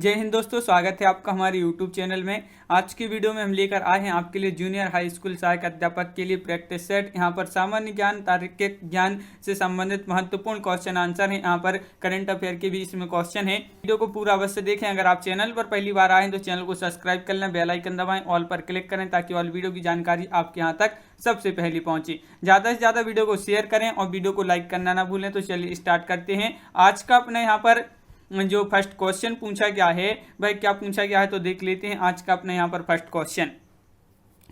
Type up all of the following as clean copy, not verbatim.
जय हिंद दोस्तों, स्वागत है आपका हमारे यूट्यूब चैनल में। आज की वीडियो में हम लेकर आए हैं आपके लिए जूनियर हाई स्कूल सहायक अध्यापक के लिए प्रैक्टिस सेट। यहाँ पर सामान्य ज्ञान, तार्किक ज्ञान से संबंधित महत्वपूर्ण क्वेश्चन आंसर हैं। यहाँ पर करंट अफेयर के भी इसमें क्वेश्चन है। वीडियो को पूरा अवश्य देखें। अगर आप चैनल पर पहली बार आए तो चैनल को सब्सक्राइब कर लें, बेल आइकन दबाएं, ऑल पर क्लिक करें ताकि ऑल वीडियो की जानकारी आपके यहाँ तक सबसे पहले पहुंचे। ज़्यादा से ज़्यादा वीडियो को शेयर करें और वीडियो को लाइक करना ना भूलें। तो चलिए स्टार्ट करते हैं। आज का अपने यहाँ पर जो फर्स्ट क्वेश्चन पूछा गया है, भाई क्या पूछा गया है तो देख लेते हैं। आज का अपने यहाँ पर फर्स्ट क्वेश्चन,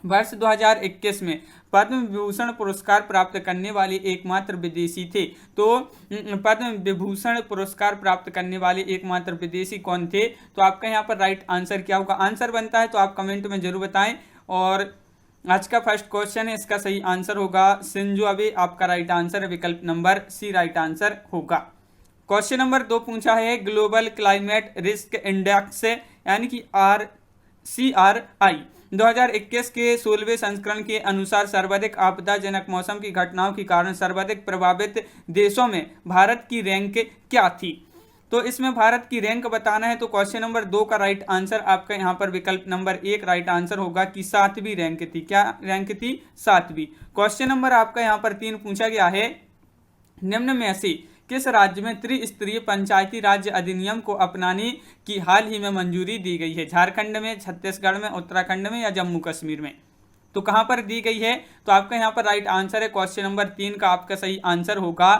वर्ष 2021 में पद्म विभूषण पुरस्कार प्राप्त करने वाले एकमात्र विदेशी थे। तो पद्म विभूषण पुरस्कार प्राप्त करने वाले एकमात्र विदेशी कौन थे? तो आपका यहाँ पर राइट आंसर क्या होगा? आंसर बनता है तो आप कमेंट में जरूर बताएं। और आज का फर्स्ट क्वेश्चन है, इसका सही आंसर होगा शिंजो अबे। आपका राइट आंसर है विकल्प नंबर सी, राइट आंसर होगा। क्वेश्चन नंबर 2 पूछा है, ग्लोबल क्लाइमेट रिस्क इंडेक्स यानी कि CRI 2021 के 16वें संस्करण के अनुसार सर्वाधिक आपदाजनक मौसम की घटनाओं के कारण सर्वाधिक प्रभावित देशों में भारत की रैंक क्या थी? तो इसमें भारत की रैंक बताना है। तो क्वेश्चन नंबर 2 का राइट आंसर आपका यहाँ पर विकल्प नंबर 1 राइट आंसर होगा कि 7वीं रैंक थी। क्या रैंक थी? 7वीं। क्वेश्चन नंबर आपका यहाँ पर 3 पूछा गया है, निम्न में से किस राज्य में त्रिस्तरीय पंचायती राज अधिनियम को अपनाने की हाल ही में मंजूरी दी गई है? झारखंड में, छत्तीसगढ़ में, उत्तराखंड में या जम्मू कश्मीर में? तो कहां पर दी गई है? तो आपका यहां पर राइट आंसर है क्वेश्चन नंबर 3 का आपका सही आंसर होगा।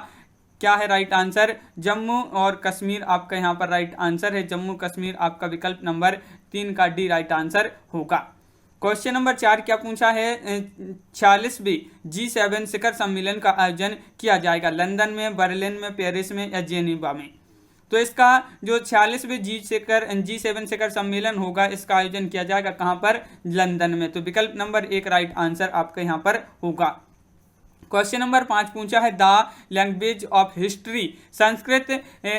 क्या है राइट आंसर? जम्मू और कश्मीर आपका यहां पर राइट आंसर है। जम्मू कश्मीर आपका विकल्प नंबर 3 का डी राइट आंसर होगा। क्वेश्चन नंबर 4 क्या पूछा है, 46वीं G7 शिखर सम्मेलन का आयोजन किया जाएगा लंदन में, बर्लिन में, पेरिस में या जेनीवा में? तो इसका जो 46वीं G7 शिखर सम्मेलन होगा, इसका आयोजन किया जाएगा कहां पर? लंदन में। तो विकल्प नंबर 1 राइट आंसर आपका यहां पर होगा। क्वेश्चन नंबर 5 पूछा है, the language of history Sanskrit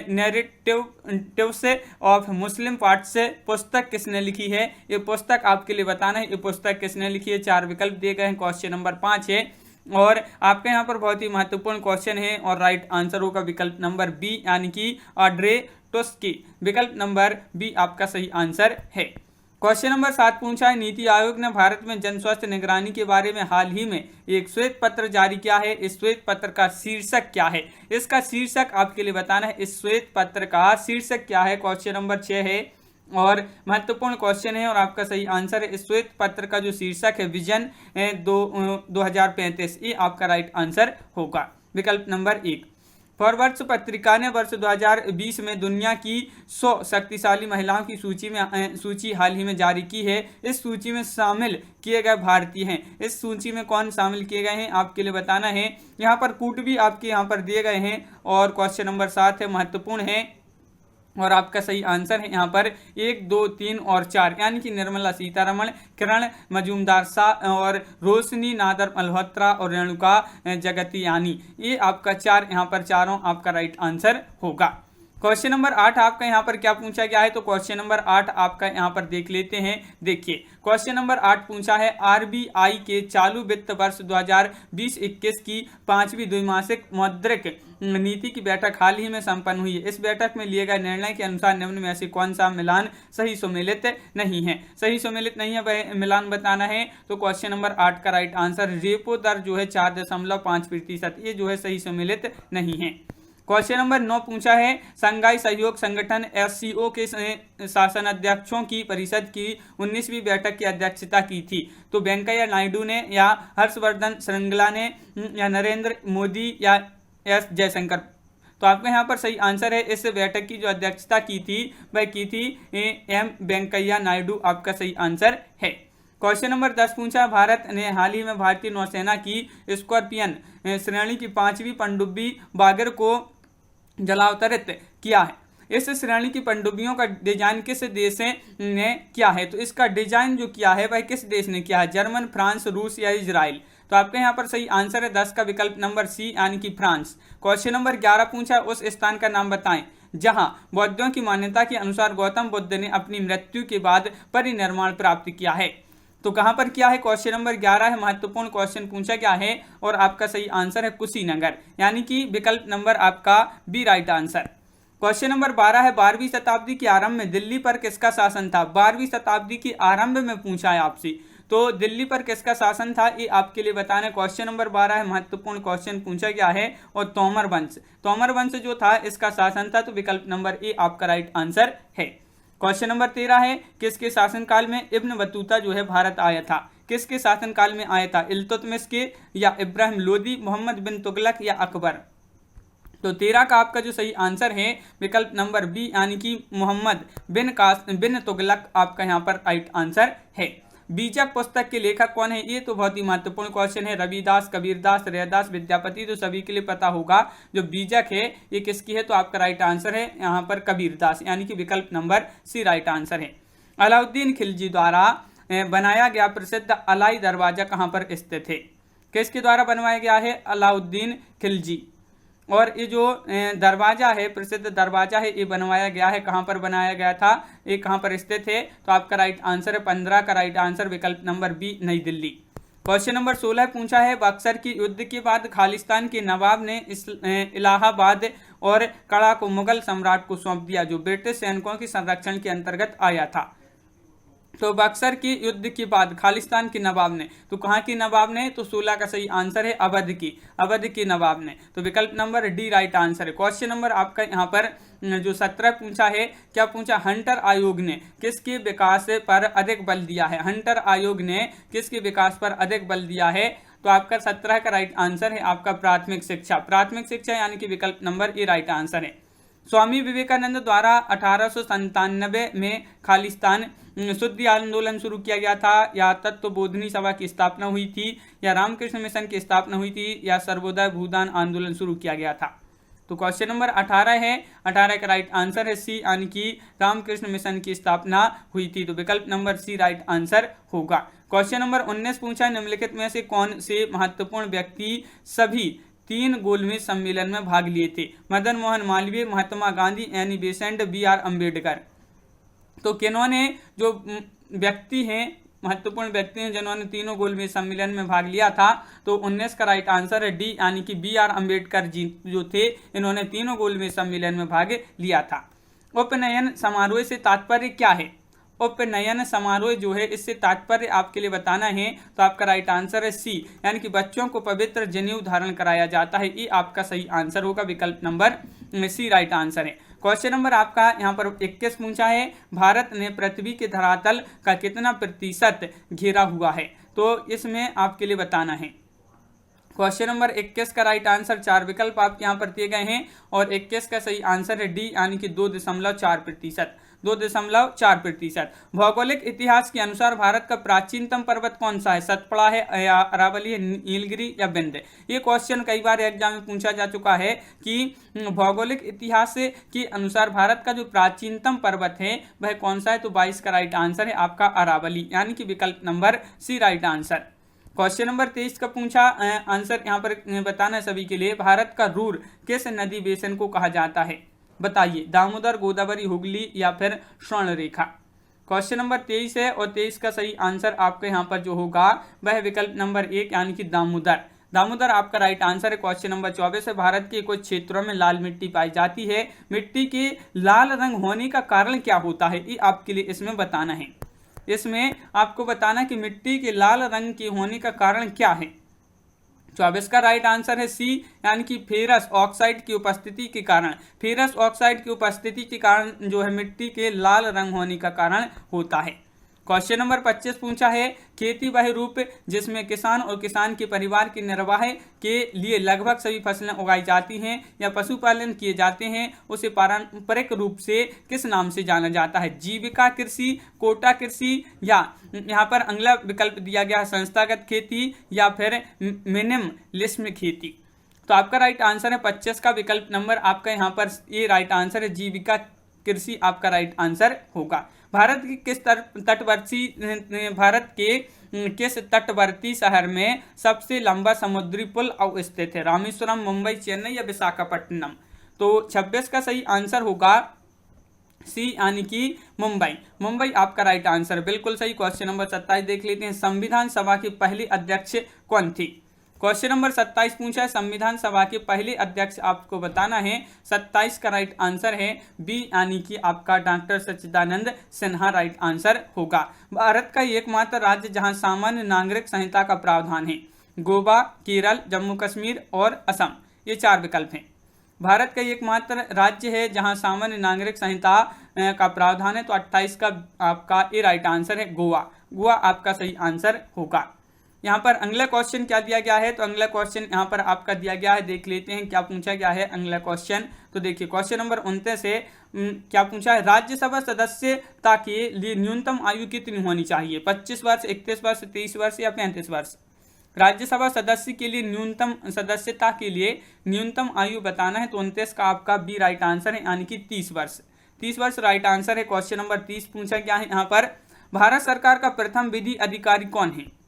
narratives of Muslim parts पुस्तक किसने लिखी है? ये पुस्तक आपके लिए बताना है, ये पुस्तक किसने लिखी है? 4 विकल्प दिए गए हैं। क्वेश्चन नंबर 5 है और आपके यहाँ पर बहुत ही महत्वपूर्ण क्वेश्चन है और राइट आंसर होगा विकल्प नंबर बी यानी कि ऑड्रे टोस्की। विकल्प नंबर बी आपका सही आंसर है। क्वेश्चन नंबर 7 पूछा है, नीति आयोग ने भारत में जन स्वास्थ्य निगरानी के बारे में हाल ही में एक श्वेत पत्र जारी किया है। इस श्वेत पत्र का शीर्षक क्या है? इसका शीर्षक आपके लिए बताना है। इस श्वेत पत्र का शीर्षक क्या है? क्वेश्चन नंबर 6 है और महत्वपूर्ण क्वेश्चन है और आपका सही आंसर है, इस श्वेत पत्र का जो शीर्षक है विजन 2035। ये आपका राइट आंसर होगा विकल्प नंबर 1। फॉरवर्ड्स पत्रिका ने वर्ष 2020 में दुनिया की 100 शक्तिशाली महिलाओं की सूची हाल ही में जारी की है। इस सूची में शामिल किए गए भारतीय हैं। इस सूची में कौन शामिल किए गए हैं आपके लिए बताना है। यहाँ पर कूट भी आपके यहाँ पर दिए गए हैं और क्वेश्चन नंबर 7 है, महत्वपूर्ण है और आपका सही आंसर है यहाँ पर 1, 2, 3 और 4 यानी कि निर्मला सीतारमण, किरण मजूमदार शाह और रोशनी नादर मल्होत्रा और रेणुका जगतियानी। ये आपका 4 यहाँ पर चारों आपका राइट आंसर होगा। क्वेश्चन नंबर 8 आपका यहाँ पर क्या पूछा गया है? तो क्वेश्चन नंबर 8 आपका यहाँ पर देख लेते हैं। देखिए क्वेश्चन नंबर 8 पूछा है, RBI के चालू वित्त वर्ष 2020-21 की 5वीं द्विमासिक मौद्रिक नीति की बैठक हाल ही में संपन्न हुई है। इस बैठक में लिए गए निर्णय के अनुसार निम्न में से कौन सा मिलान सही सुमेलित नहीं है? सही सुमेलित नहीं है वह मिलान बताना है। तो क्वेश्चन नंबर 8 का राइट आंसर, रेपो दर जो है 4.5%, ये जो है सही सुमेलित नहीं है। क्वेश्चन नंबर 9 पूछा है, संघाई सहयोग संगठन SCO के शासन अध्यक्षों की परिषद की 19वीं बैठक की अध्यक्षता की थी। तो वेंकैया नायडू ने या हर्षवर्धन श्रृंगला ने या नरेंद्र मोदी या एस जयशंकर? तो आपका यहाँ पर सही आंसर है, इस बैठक की जो अध्यक्षता की थी वह की थी एम वेंकैया नायडू। आपका सही आंसर है। क्वेश्चन नंबर 10 पूछा, भारत ने हाल ही में भारतीय नौसेना की स्कॉर्पियन श्रेणी की 5वीं पनडुब्बी बागर को जलावतरित किया है। इस श्रेणी की पनडुब्बियों का डिजाइन किस देश ने किया है? तो इसका डिजाइन जो किया है वह किस देश ने किया है? जर्मन, फ्रांस, रूस या इजराइल? तो आपके यहाँ पर सही आंसर है 10 का विकल्प नंबर सी यानी कि फ्रांस। क्वेश्चन नंबर 11 पूछा, उस स्थान का नाम बताएं जहां बौद्धों की मान्यता के अनुसार गौतम बुद्ध ने अपनी मृत्यु के बाद परिनिर्वाण प्राप्त किया है। तो कहां पर किया है? क्वेश्चन नंबर 11 है, महत्वपूर्ण क्वेश्चन पूछा गया है और आपका सही आंसर है कुशीनगर यानी कि विकल्प नंबर आपका B right answer. Question number 12 है 12वीं शताब्दी के आरंभ में दिल्ली पर किसका शासन था। 12वीं शताब्दी के आरंभ में पूछा है आपसे, तो दिल्ली पर किसका शासन था ये आपके लिए बताना है। क्वेश्चन नंबर 12 है, महत्वपूर्ण क्वेश्चन पूछा गया है। और तोमर वंश जो था इसका शासन था, तो विकल्प नंबर ए आपका राइट आंसर है। क्वेश्चन नंबर 13 है, किसके शासनकाल में इब्न बतूता जो है भारत आया था। किसके शासनकाल में आया था, इल्तुतमिश के, या इब्राहिम लोदी, मोहम्मद बिन तुगलक, या अकबर। तो 13 का आपका जो सही आंसर है विकल्प नंबर बी यानी कि मोहम्मद बिन तुगलक आपका यहाँ पर राइट आंसर है। बीजक पुस्तक के लेखक कौन है, ये तो बहुत ही महत्वपूर्ण क्वेश्चन है। रविदास, कबीरदास, रैदास, विद्यापति, तो सभी के लिए पता होगा जो बीजक है ये किसकी है, तो आपका राइट आंसर है यहाँ पर कबीरदास, यानी कि विकल्प नंबर सी राइट आंसर है। अलाउद्दीन खिलजी द्वारा बनाया गया प्रसिद्ध अलाई दरवाजा कहाँ पर स्थित है। किसके द्वारा बनवाया गया है, अलाउद्दीन खिलजी। और ये जो दरवाजा है, प्रसिद्ध दरवाजा है, ये बनवाया गया है, कहाँ पर बनाया गया था, ये कहाँ पर स्थित है, तो आपका राइट आंसर है 15 का राइट आंसर विकल्प नंबर बी, नई दिल्ली। क्वेश्चन नंबर 16 पूछा है, बक्सर की युद्ध के बाद खालिस्तान के नवाब ने इलाहाबाद और कड़ा को मुगल सम्राट को सौंप दिया, जो ब्रिटिश सैनिकों के संरक्षण के अंतर्गत आया था। तो बक्सर की युद्ध के बाद खालिस्तान के नवाब ने, तो कहाँ की नवाब ने, तो 16 का सही आंसर है अवध की नवाब ने, तो विकल्प नंबर डी राइट आंसर है। क्वेश्चन नंबर आपका यहाँ पर जो 17 पूछा है, क्या पूछा, हंटर आयोग ने किसके विकास पर अधिक बल दिया है। हंटर आयोग ने किसके विकास पर अधिक बल दिया है, तो आपका 17 का राइट आंसर है आपका प्राथमिक शिक्षा यानी कि विकल्प नंबर ए राइट आंसर है। स्वामी विवेकानंद द्वारा 1897 में खालिस्तान शुद्धि आंदोलन शुरू किया गया था, या तत्व बोधनी सभा की स्थापना हुई थी, या रामकृष्ण मिशन की स्थापना हुई थी, या सर्वोदय भूदान आंदोलन शुरू किया गया था। तो क्वेश्चन नंबर 18 है, 18 का राइट आंसर है सी, यानी कि रामकृष्ण मिशन की स्थापना हुई थी, तो विकल्प नंबर सी राइट आंसर होगा। क्वेश्चन नंबर 19 पूछा, निम्नलिखित में से कौन से महत्वपूर्ण व्यक्ति सभी 3 गोलमेज सम्मेलन में भाग लिए थे। Madan Mohan Malviya, Mahatma Gandhi, Annie Besant, BR Ambedkar. तो किन्होंने जो व्यक्ति हैं, महत्वपूर्ण व्यक्ति हैं जिन्होंने तीनों गोलमेज सम्मेलन में भाग लिया था, तो 19 का राइट आंसर है डी, यानी कि BR अम्बेडकर जी जो थे, इन्होंने तीनों गोलमेज सम्मेलन में भाग लिया था। उपनयन समारोह से तात्पर्य क्या है। उपनयन समारोह जो है इससे तात्पर्य आपके लिए बताना है, तो आपका राइट आंसर है सी, यानी कि बच्चों को पवित्र जनेऊ धारण कराया जाता है, ये आपका सही आंसर होगा, विकल्प नंबर सी राइट आंसर है। क्वेश्चन नंबर आपका यहाँ पर 21 पूछा है, भारत ने पृथ्वी के धरातल का कितना प्रतिशत घेरा हुआ है, तो इसमें आपके लिए बताना है। क्वेश्चन नंबर 21 का राइट आंसर 4 विकल्प आपके यहाँ पर दिए गए हैं, और 21 का सही आंसर है डी, यानी कि 2.4%। 2.4%। भौगोलिक इतिहास के अनुसार भारत का प्राचीनतम पर्वत कौन सा है, सतपुड़ा है, या अरावली है, नीलगिरी, या विंध्य। ये क्वेश्चन कई बार एग्जाम में पूछा जा चुका है कि भौगोलिक इतिहास के अनुसार भारत का जो प्राचीनतम पर्वत है वह कौन सा है, तो 22 का राइट आंसर है आपका अरावली, यानी कि विकल्प number C right answer. Question number 23 का पूछा आंसर यहाँ पर बताना है सभी के लिए, भारत का रूर किस नदी बेसिन को कहा जाता है, बताइए, दामोदर, गोदावरी, हुगली, या फिर स्वर्ण रेखा। क्वेश्चन नंबर 23 है, और 23 का सही आंसर आपके यहाँ पर जो होगा वह विकल्प नंबर 1 यानी कि दामोदर आपका राइट आंसर है। क्वेश्चन नंबर 24 है, भारत के कुछ क्षेत्रों में लाल मिट्टी पाई जाती है, मिट्टी के लाल रंग होने का कारण क्या होता है, ये आपके लिए इसमें बताना है। इसमें आपको बताना कि मिट्टी के लाल रंग के होने का कारण क्या है। 24 का राइट आंसर है सी, यानी कि फेरस ऑक्साइड की उपस्थिति के कारण। फेरस ऑक्साइड की उपस्थिति के कारण जो है मिट्टी के लाल रंग होने का कारण होता है। क्वेश्चन नंबर 25 पूछा है, खेती वह रूप जिसमें किसान और किसान के परिवार के निर्वाह के लिए लगभग सभी फसलें उगाई जाती हैं या पशुपालन किए जाते हैं, उसे पारंपरिक रूप से किस नाम से जाना जाता है। जीविका कृषि, कोटा कृषि, या यहाँ पर अगला विकल्प दिया गया है संस्थागत खेती, या फिर मिनिमलिज्म खेती। तो आपका राइट आंसर है 25 का विकल्प नंबर आपका यहाँ पर ये राइट आंसर है, जीविका कृषि आपका राइट आंसर होगा। भारत के किस तटवर्ती शहर में सबसे लंबा समुद्री पुल स्थित है, रामेश्वरम, मुंबई, चेन्नई, या विशाखापट्टनम। तो 26 का सही आंसर होगा सी, यानी कि मुंबई आपका राइट आंसर बिल्कुल सही। क्वेश्चन नंबर 27 देख लेते हैं, संविधान सभा की पहली अध्यक्ष कौन थी। क्वेश्चन नंबर 27 पूछा है संविधान सभा के पहले अध्यक्ष आपको बताना है। 27 का राइट आंसर है बी यानी कि आपका डॉक्टर सच्चिदानंद सिन्हा राइट आंसर होगा। भारत का एकमात्र राज्य जहां सामान्य नागरिक संहिता का प्रावधान है, गोवा, केरल, जम्मू कश्मीर और असम, ये 4 विकल्प हैं। भारत का एकमात्र राज्य है जहां सामान्य नागरिक संहिता का प्रावधान है, तो 28 का आपका ए राइट आंसर है गोवा। गोवा आपका सही आंसर होगा। यहाँ पर अगला क्वेश्चन क्या दिया गया है, तो अगला क्वेश्चन यहाँ पर आपका दिया गया है, देख लेते हैं क्या पूछा गया है अगला क्वेश्चन। तो देखिए क्वेश्चन नंबर 29 से क्या पूछा है, राज्यसभा सदस्यता के लिए न्यूनतम आयु कितनी होनी चाहिए, 25 वर्ष, 31 वर्ष, 23 वर्ष या 35 वर्ष। राज्यसभा सदस्य के लिए न्यूनतम सदस्यता के लिए न्यूनतम आयु बताना है, तो 29 का आपका बी राइट आंसर है यानी कि 30 वर्ष। 30 वर्ष राइट आंसर है। क्वेश्चन नंबर 30 पूछा गया है यहाँ पर, भारत सरकार का प्रथम विधि अधिकारी कौन है।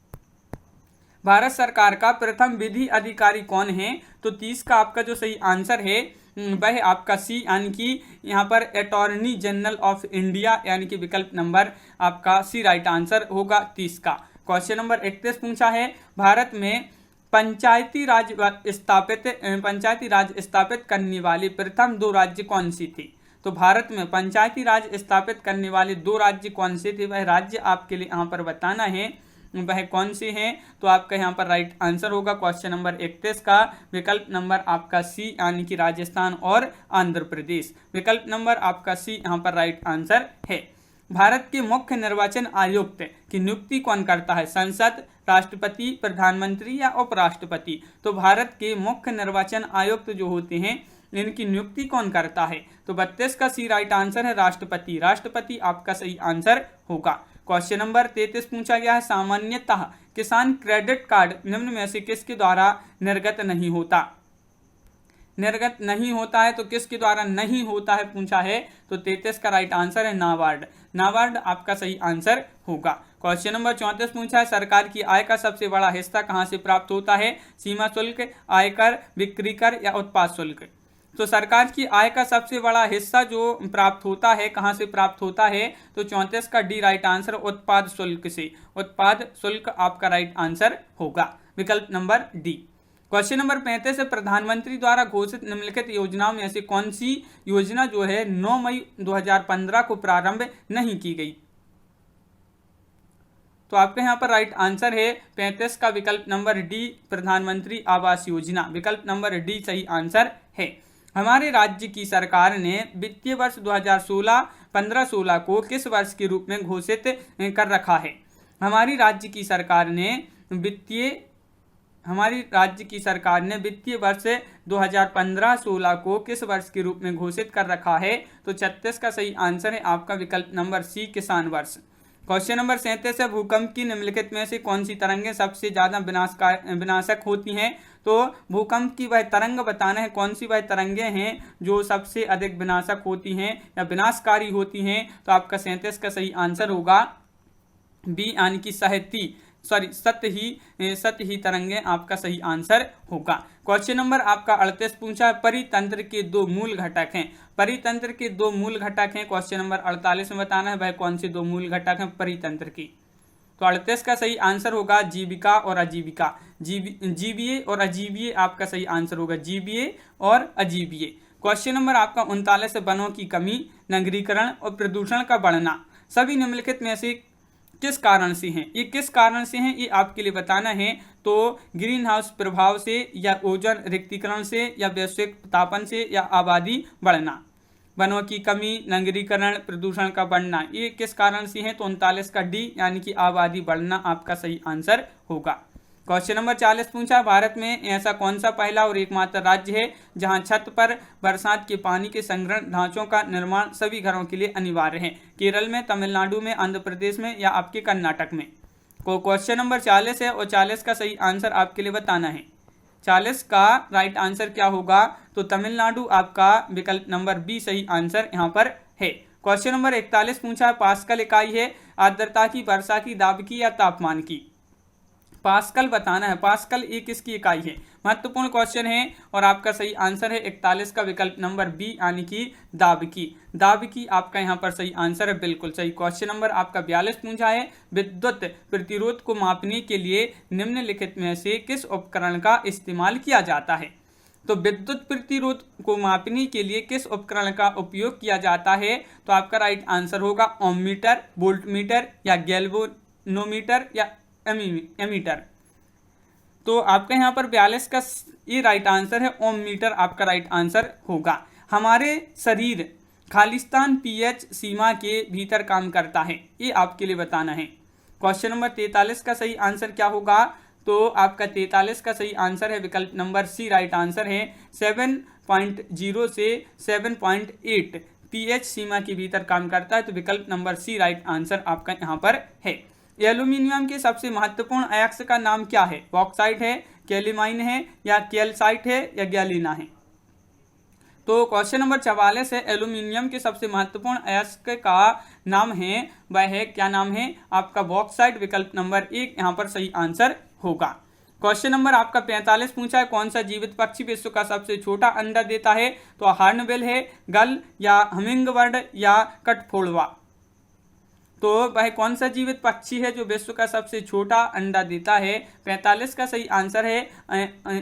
भारत सरकार का प्रथम विधि अधिकारी कौन है, तो 30 का आपका जो सही आंसर है वह आपका सी यानी कि यहाँ पर अटॉर्नी जनरल ऑफ इंडिया यानी कि विकल्प नंबर आपका सी राइट आंसर होगा 30 का। क्वेश्चन नंबर 31 पूछा है, भारत में पंचायती राज स्थापित करने वाले प्रथम 2 राज्य कौन सी थे। तो भारत में पंचायती राज स्थापित करने वाले 2 राज्य कौन से थे, वह राज्य आपके लिए यहाँ पर बताना है, वह कौन से हैं। तो आपका यहाँ पर राइट आंसर होगा क्वेश्चन नंबर 31 का विकल्प नंबर आपका सी यानी कि राजस्थान और आंध्र प्रदेश। विकल्प नंबर आपका सी यहाँ पर राइट आंसर है। भारत के मुख्य निर्वाचन आयुक्त की नियुक्ति कौन करता है, संसद, राष्ट्रपति, प्रधानमंत्री या उपराष्ट्रपति। तो भारत के मुख्य निर्वाचन आयुक्त जो होते हैं इनकी नियुक्ति कौन करता है, तो 32 का सी राइट आंसर है राष्ट्रपति। राष्ट्रपति आपका सही आंसर होगा। क्वेश्चन नंबर 33 पूछा गया है, सामान्यतः किसान क्रेडिट कार्ड निम्न में से किसके द्वारा निर्गत नहीं होता। निर्गत नहीं होता है तो किसके द्वारा नहीं होता है पूछा है, तो 33 का राइट आंसर है नाबार्ड। नाबार्ड आपका सही आंसर होगा। क्वेश्चन नंबर 34 पूछा है, सरकार की आय का सबसे बड़ा हिस्सा कहां से प्राप्त होता है, सीमा शुल्क, आयकर, बिक्री कर या उत्पाद शुल्क। तो सरकार की आय का सबसे बड़ा हिस्सा जो प्राप्त होता है कहां से प्राप्त होता है, तो 34 का डी राइट आंसर उत्पाद शुल्क से। उत्पाद शुल्क आपका राइट आंसर होगा, विकल्प नंबर डी। क्वेश्चन नंबर 35 है, प्रधानमंत्री द्वारा घोषित निम्नलिखित योजनाओं में से कौन सी योजना जो है 9 मई 2015 को प्रारंभ नहीं की गई। तो आपका यहाँ पर राइट आंसर है 35 का विकल्प नंबर डी, प्रधानमंत्री आवास योजना। विकल्प नंबर डी सही आंसर है। हमारे राज्य की सरकार ने वित्तीय वर्ष 2015-16 को किस वर्ष के रूप में घोषित कर रखा है। हमारी राज्य की सरकार ने वित्तीय वर्ष 2015-16 को किस वर्ष के रूप में घोषित कर रखा है, तो 36 का सही आंसर है आपका विकल्प नंबर सी, किसान वर्ष। क्वेश्चन नंबर 37 है, भूकंप की निम्नलिखित में से कौन सी तरंगें सबसे ज्यादा विनाशक होती हैं। तो भूकंप की वह तरंग बताना है, कौन सी वह तरंगें हैं जो सबसे अधिक विनाशक होती हैं या विनाशकारी होती हैं। तो आपका 37 का सही आंसर होगा बी यानी कि सतही तरंगें आपका सही आंसर होगा। क्वेश्चन नंबर आपका 38 पूछा है, परितंत्र के 2 मूल घटक हैं। परितंत्र के 2 मूल घटक हैं, क्वेश्चन नंबर 48 में बताना है वह कौन से 2 मूल घटक हैं परितंत्र की। तो 38 का सही आंसर होगा जीविका और आजीविका। जीवीए और अजीवीए आपका सही आंसर होगा, जीवीए और अजीवीए। क्वेश्चन नंबर आपका 39 वनों की कमी, नगरीकरण और प्रदूषण का बढ़ना सभी निम्नलिखित में से किस कारण से हैं। ये किस कारण से हैं ये आपके लिए बताना है। तो ग्रीन हाउस प्रभाव से या ओजोन रिक्तीकरण से या वैश्विक तापन से या आबादी बढ़ना। वनों की कमी, नगरीकरण, प्रदूषण का बढ़ना, ये किस कारण से है, तो 39 का डी यानी कि आबादी बढ़ना आपका सही आंसर होगा। क्वेश्चन नंबर 40 पूछा, भारत में ऐसा कौन सा पहला और एकमात्र राज्य है जहां छत पर बरसात के पानी के संग्रहण ढांचों का निर्माण सभी घरों के लिए अनिवार्य है। केरल में, तमिलनाडु में, आंध्र प्रदेश में या आपके कर्नाटक में। को क्वेश्चन नंबर 40 है और 40 का सही आंसर आपके लिए बताना है। 40 का राइट आंसर क्या होगा, तो तमिलनाडु आपका विकल्प नंबर बी सही आंसर यहाँ पर है। क्वेश्चन नंबर 41 पूछा है, पास्कल इकाई है आर्द्रता की, वर्षा की, दाब की या तापमान की। पास्कल बताना है। पास्कल ये किसकी इकाई है? महत्वपूर्ण क्वेश्चन है और आपका सही आंसर है 41 का विकल्प नंबर बी यानी कि दाबकी। दाबकी आपका यहाँ पर सही आंसर है, बिल्कुल सही। क्वेश्चन नंबर आपका 42 पूछा है, विद्युत प्रतिरोध को मापने के लिए निम्नलिखित में से किस उपकरण का इस्तेमाल किया जाता है? तो विद्युत प्रतिरोध को मापने के लिए किस उपकरण का उपयोग किया जाता है? तो आपका राइट आंसर होगा ओम मीटर, वोल्ट मीटर या गैल्वेनोमीटर या एमीटर। तो आपका यहाँ पर 42 का ये राइट आंसर है, ओम मीटर आपका राइट आंसर होगा। हमारे शरीर खालिस्तान पीएच सीमा के भीतर काम करता है, ये आपके लिए बताना है। क्वेश्चन नंबर 43 का सही आंसर क्या होगा? तो आपका 43 का सही आंसर है विकल्प नंबर सी राइट आंसर है। 7.0 से 7.8 पीएच सीमा के भीतर काम करता है, तो विकल्प नंबर सी राइट आंसर आपका यहाँ पर है। एल्यूमिनियम के सबसे महत्वपूर्ण अयस्क का नाम क्या है? बॉक्साइट है, कैल्साइट है या कैल्साइट है या गैलिना है? तो क्वेश्चन नंबर 44 है, एल्यूमिनियम के सबसे महत्वपूर्ण अयस्क का नाम है, वह है क्या नाम है? आपका बॉक्साइट, विकल्प नंबर 1 यहाँ पर सही आंसर होगा। क्वेश्चन नंबर आपका 45 पूछा है, कौन सा जीवित पक्षी विश्व का सबसे छोटा अंडा देता है? तो हार्नबिल है, गल या हमिंगबर्ड या कठफोड़वा? तो वह कौन सा जीवित पक्षी है जो विश्व का सबसे छोटा अंडा देता है? 45 का सही आंसर है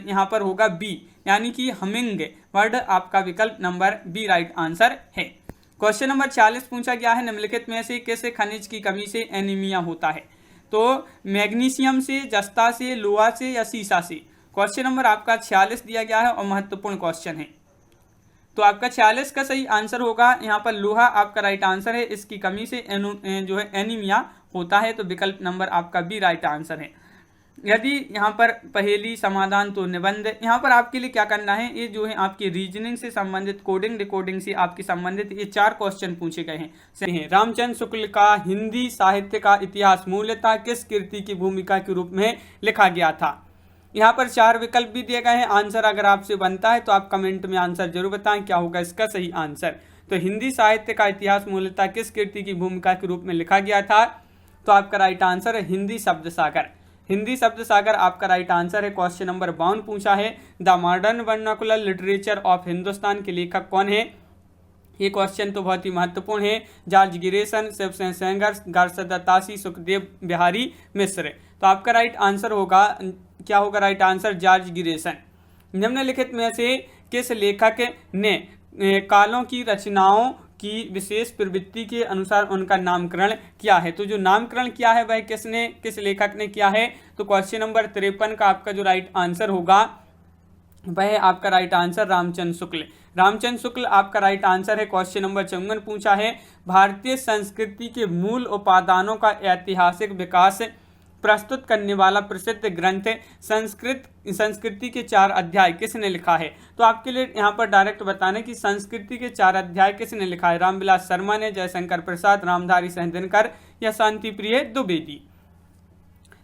यहाँ पर होगा बी यानी कि हमिंग बर्ड, आपका विकल्प नंबर बी राइट आंसर है। क्वेश्चन नंबर 46 पूछा गया है, निम्नलिखित में से किस खनिज की कमी से एनीमिया होता है? तो मैग्नीशियम से, जस्ता से, लोहा से या सीसा से? क्वेश्चन नंबर आपका 46 दिया गया है और महत्वपूर्ण क्वेश्चन है, तो आपका 46 का सही आंसर होगा यहाँ पर लोहा आपका राइट आंसर है। इसकी कमी से जो है एनीमिया होता है, तो विकल्प नंबर आपका बी राइट आंसर है। यदि यहाँ पर पहेली समाधान तो निबंध, यहाँ पर आपके लिए क्या करना है, ये जो है आपकी रीजनिंग से संबंधित, कोडिंग डिकोडिंग से आपके संबंधित ये 4 क्वेश्चन पूछे गए हैं। सही है। रामचंद्र शुक्ल का हिंदी साहित्य का इतिहास मूलतः किस कृति की भूमिका के रूप में लिखा गया था? यहाँ पर 4 विकल्प भी दिए गए हैं। आंसर अगर आपसे बनता है तो आप कमेंट में आंसर जरूर बताएं क्या होगा इसका सही आंसर। तो हिंदी साहित्य का इतिहास मूलतः किस कृति की भूमिका के रूप में लिखा गया था? तो आपका राइट आंसर है हिंदी शब्द सागर। हिंदी शब्द सागर आपका राइट आंसर है। क्वेश्चन नंबर 52 पूछा है, the modern vernacular literature of Hindustan के लेखक कौन है? ये क्वेश्चन तो बहुत ही महत्वपूर्ण है। जॉर्ज गिरेसन, शिवसेन सेंगर, गारसदातासी, सुखदेव बिहारी मिश्र। तो आपका राइट आंसर होगा, क्या होगा राइट आंसर? जॉर्ज गिरेसन। निम्नलिखित में से किस लेखक ने कालों की रचनाओं की विशेष प्रवृत्ति के अनुसार उनका नामकरण किया है? तो जो नामकरण किया है वह किसने, किस लेखक ने किया है? तो क्वेश्चन नंबर 53 का आपका जो राइट आंसर होगा वह आपका राइट आंसर रामचंद्र शुक्ल। रामचंद्र शुक्ल आपका राइट आंसर है। क्वेश्चन नंबर 54 पूछा है, भारतीय संस्कृति के मूल उपादानों का ऐतिहासिक विकास प्रस्तुत करने वाला प्रसिद्ध ग्रंथ संस्कृति के 4 अध्याय किसने लिखा है? तो आपके लिए यहाँ पर डायरेक्ट बताना कि संस्कृति के 4 अध्याय किसने लिखा है? रामविलास शर्मा ने, जयशंकर प्रसाद, रामधारी सिंह दिनकर या शांति प्रिय द्विवेदी?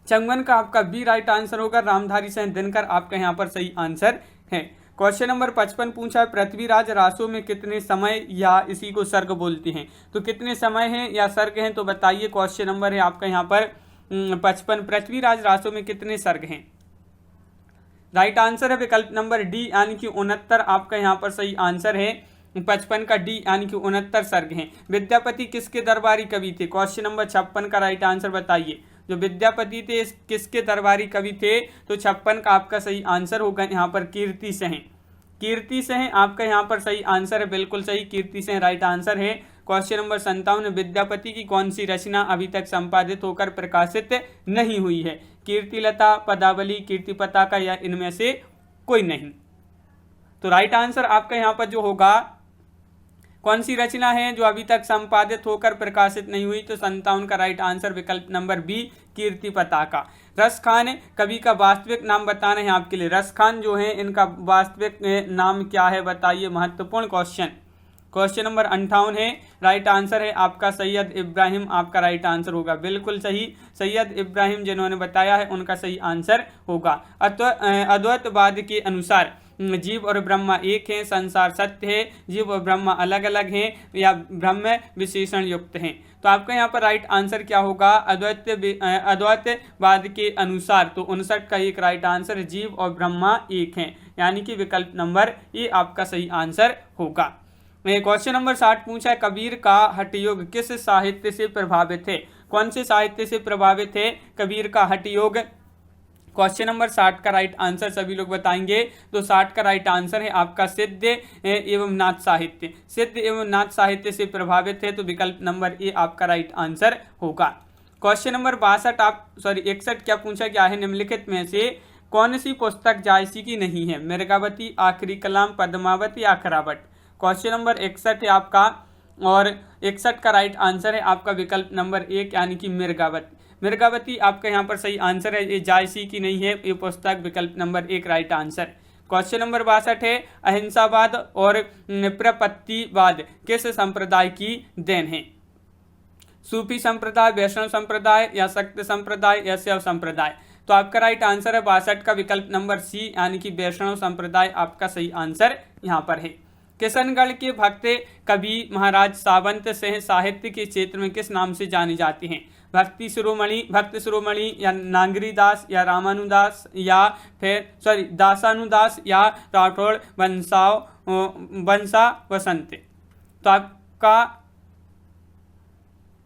54 का आपका बी राइट आंसर होगा, रामधारी सिंह दिनकर आपका यहाँ पर सही आंसर है। क्वेश्चन नंबर 55 पूछा है, पृथ्वीराज रासों में कितने समय या इसी को सर्ग बोलते हैं? तो कितने समय हैं या सर्ग हैं तो बताइए। क्वेश्चन नंबर है आपका यहाँ पर 55, पृथ्वीराज रासों में कितने सर्ग हैं? राइट आंसर है विकल्प नंबर डी यानी कि 69 आपका यहाँ पर सही आंसर है। 55 का डी यानी कि 69 सर्ग हैं। विद्यापति किसके दरबारी कवि थे? क्वेश्चन नंबर 56 का राइट आंसर बताइए। जो विद्यापति थे किसके दरबारी कवि थे? तो 56 का आपका सही आंसर होगा यहाँ पर कीर्ति सेन। कीर्ति सेन आपका यहाँ पर सही आंसर है, बिल्कुल सही, कीर्ति सेन राइट आंसर है। क्वेश्चन नंबर 57, विद्यापति की कौन सी रचना अभी तक संपादित होकर प्रकाशित नहीं हुई है? कीर्तिलता, पदावली, कीर्ति पताका या इनमें से कोई नहीं? तो राइट आंसर आपका यहाँ पर जो होगा, कौन सी रचना है जो अभी तक संपादित होकर प्रकाशित नहीं हुई? तो 57 का राइट आंसर विकल्प नंबर बी कीर्ति पताका। रस खान कवि का वास्तविक नाम बताना है आपके लिए। रस खान जो है इनका वास्तविक नाम क्या है बताइए, महत्वपूर्ण क्वेश्चन। क्वेश्चन नंबर 58 है, राइट आंसर है आपका सैयद इब्राहिम, आपका राइट आंसर होगा, बिल्कुल सही, सैयद इब्राहिम जिन्होंने बताया है उनका सही आंसर होगा। अद्वैतवाद के अनुसार जीव और ब्रह्मा एक हैं, संसार सत्य है, जीव और ब्रह्मा अलग अलग हैं, या ब्रह्म विशेषण युक्त हैं। तो आपका यहाँ पर राइट आंसर क्या होगा? अद्वैतवाद के अनुसार तो 59 का एक राइट आंसर, जीव और ब्रह्मा एक हैं, यानी कि विकल्प नंबर ए आपका सही आंसर होगा। क्वेश्चन नंबर 60 पूछा है, कबीर का हठयोग किस साहित्य से प्रभावित है? कौन से साहित्य से प्रभावित है कबीर का हठयोग? क्वेश्चन नंबर 60 का राइट आंसर सभी लोग बताएंगे। तो 60 का राइट आंसर है आपका सिद्ध एवं नाथ साहित्य। सिद्ध एवं नाथ साहित्य से प्रभावित है, तो विकल्प नंबर ए आपका राइट आंसर होगा। क्वेश्चन नंबर 61 क्या पूछा गया है? निम्नलिखित में से कौन सी पुस्तक जायसी की नहीं है? मृगावती, आखिरी कलाम, पद्मावती, आखरावट। क्वेश्चन नंबर 61 है आपका, और 61 का राइट आंसर है आपका विकल्प नंबर 1 यानी कि मृगावती। मृगावती आपका यहाँ पर सही आंसर है, ये जायसी की नहीं है ये पुस्तक, विकल्प number 1 right answer. Question number 62 है, अहिंसावाद और प्रपत्तिवाद किस संप्रदाय की देन है? सूफी संप्रदाय, वैष्णव संप्रदाय, या शक्त संप्रदाय, या शैव संप्रदाय। तो आपका राइट आंसर है 62 का विकल्प नंबर सी यानी कि वैष्णव संप्रदाय आपका सही आंसर यहाँ पर है। किशनगढ़ के भक्त कवि महाराज सावंत सिंह साहित्य के क्षेत्र में किस नाम से जाने जाते हैं? भक्त शिरोमणि, या नांगरी दास, या रामानुदास, या फिर दासानुदास, या राठौड़ वंशा वसंत। तो आपका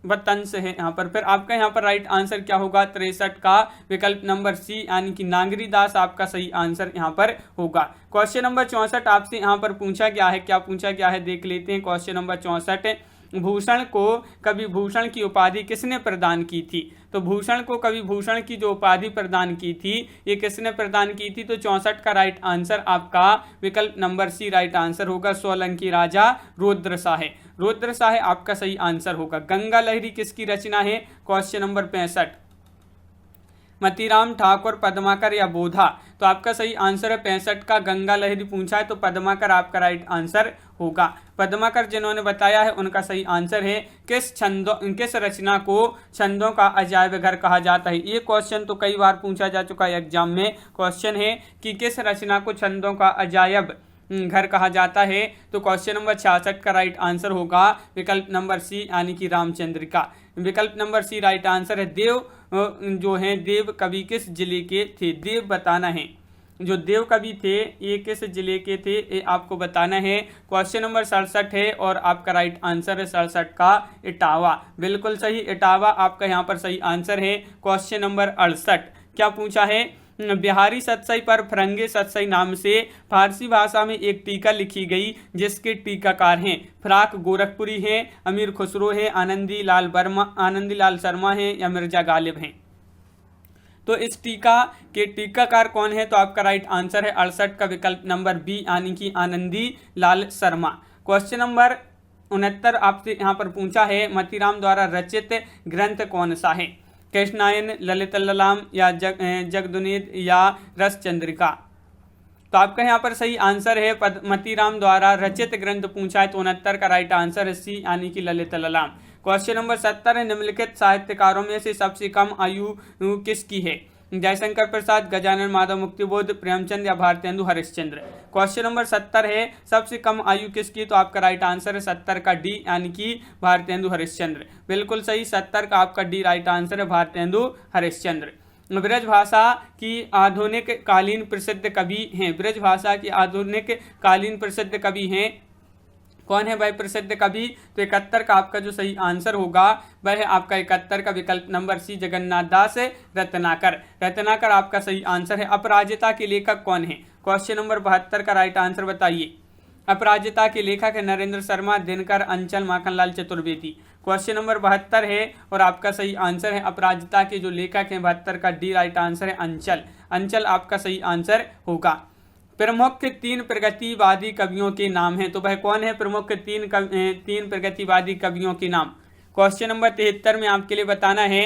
वतंस है यहाँ पर। फिर आपका यहाँ पर राइट आंसर क्या होगा? 63 का विकल्प नंबर सी यानी कि नांगरी दास आपका सही आंसर यहाँ पर होगा। क्वेश्चन नंबर 64 आपसे यहाँ पर पूछा गया है, क्या पूछा गया है देख लेते हैं। क्वेश्चन नंबर 64, भूषण को कवि भूषण की उपाधि किसने प्रदान की थी? तो भूषण को कवि भूषण की जो उपाधि प्रदान की थी ये किसने प्रदान की थी? तो 64 का राइट आंसर आपका विकल्प नंबर सी राइट आंसर होगा, सोलंकी राजा रुद्र शाह। रुद्र शाह आपका सही आंसर होगा। गंगा लहरी किसकी रचना है? क्वेश्चन नंबर 65, मतीराम ठाकुर, पद्माकर, या बोधा। तो आपका सही आंसर है 65 का गंगा लहरी पूछा है तो पद्माकर आपका राइट आंसर होगा। पद्माकर जिन्होंने बताया है उनका सही आंसर है। किस रचना को छंदों का अजायब घर कहा जाता है? ये क्वेश्चन तो कई बार पूछा जा चुका है एग्जाम में। क्वेश्चन है कि किस रचना को छंदों का अजायब घर कहा जाता है? तो क्वेश्चन नंबर 66 का राइट आंसर होगा विकल्प नंबर सी यानी कि रामचंद्रिका। विकल्प नंबर सी राइट आंसर है। देव जो हैं देव कवि किस जिले के थे? देव बताना है। जो देव कवि थे ये किस जिले के थे ये आपको बताना है। क्वेश्चन नंबर 67 है और आपका राइट आंसर है 67 का इटावा। बिल्कुल सही, इटावा आपका यहाँ पर सही आंसर है। क्वेश्चन नंबर 68 क्या पूछा है? बिहारी सतसई पर फरंगे सतसई नाम से फारसी भाषा में एक टीका लिखी गई जिसके टीकाकार हैं फराक गोरखपुरी हैं, अमीर खुसरो हैं, आनंदी लाल शर्मा हैं, या मिर्जा गालिब हैं। तो इस टीका के टीकाकार कौन है? तो आपका राइट आंसर है 68 का विकल्प नंबर बी यानी कि आनंदी लाल शर्मा। क्वेश्चन नंबर 69 आपसे यहाँ पर पूछा है, मतीराम द्वारा रचित ग्रंथ कौन सा है? कृष्णायन, ललित ललाम, या जगदुनीद, या रस चंद्रिका। तो आपका यहाँ पर सही आंसर है मतीराम द्वारा रचित ग्रंथ पूछा है तो 69 का राइट आंसर है सी यानी कि ललित ललाम। क्वेश्चन नंबर 70 है, निम्नलिखित साहित्यकारों में से सबसे कम आयु किसकी है? जयशंकर प्रसाद, गजानन माधव मुक्तिबोध, प्रेमचंद, या भारतेंदु हरिश्चंद्र। क्वेश्चन नंबर 70 है सबसे कम आयु किसकी? तो आपका राइट आंसर है 70 का डी यानी कि भारतेंदु हरिश्चंद्र। बिल्कुल सही, 70 का आपका डी राइट आंसर है भारतेंदु हरिश्चंद्र। ब्रज भाषा की आधुनिक कालीन प्रसिद्ध कवि हैं। ब्रज भाषा की आधुनिक कालीन प्रसिद्ध कवि हैं कौन है भाई प्रसिद्ध कवि? तो 71 का आपका जो सही आंसर होगा वह है आपका 71 का विकल्प नंबर सी जगन्नाथ दास रत्नाकर। रत्नाकर आपका सही आंसर है। अपराजिता के लेखक कौन है? क्वेश्चन नंबर 72 का राइट आंसर बताइए। अपराजिता के लेखक है नरेंद्र शर्मा, दिनकर, अंचल, माखनलाल चतुर्वेदी। क्वेश्चन नंबर 72 है और आपका सही आंसर है अपराजिता के जो लेखक हैं 72 का डी राइट आंसर है अंचल। अंचल आपका सही आंसर होगा। प्रमुख 3 प्रगतिवादी कवियों के नाम हैं, तो वह कौन है प्रमुख 3 प्रगतिवादी कवियों के नाम? क्वेश्चन नंबर 73 में आपके लिए बताना है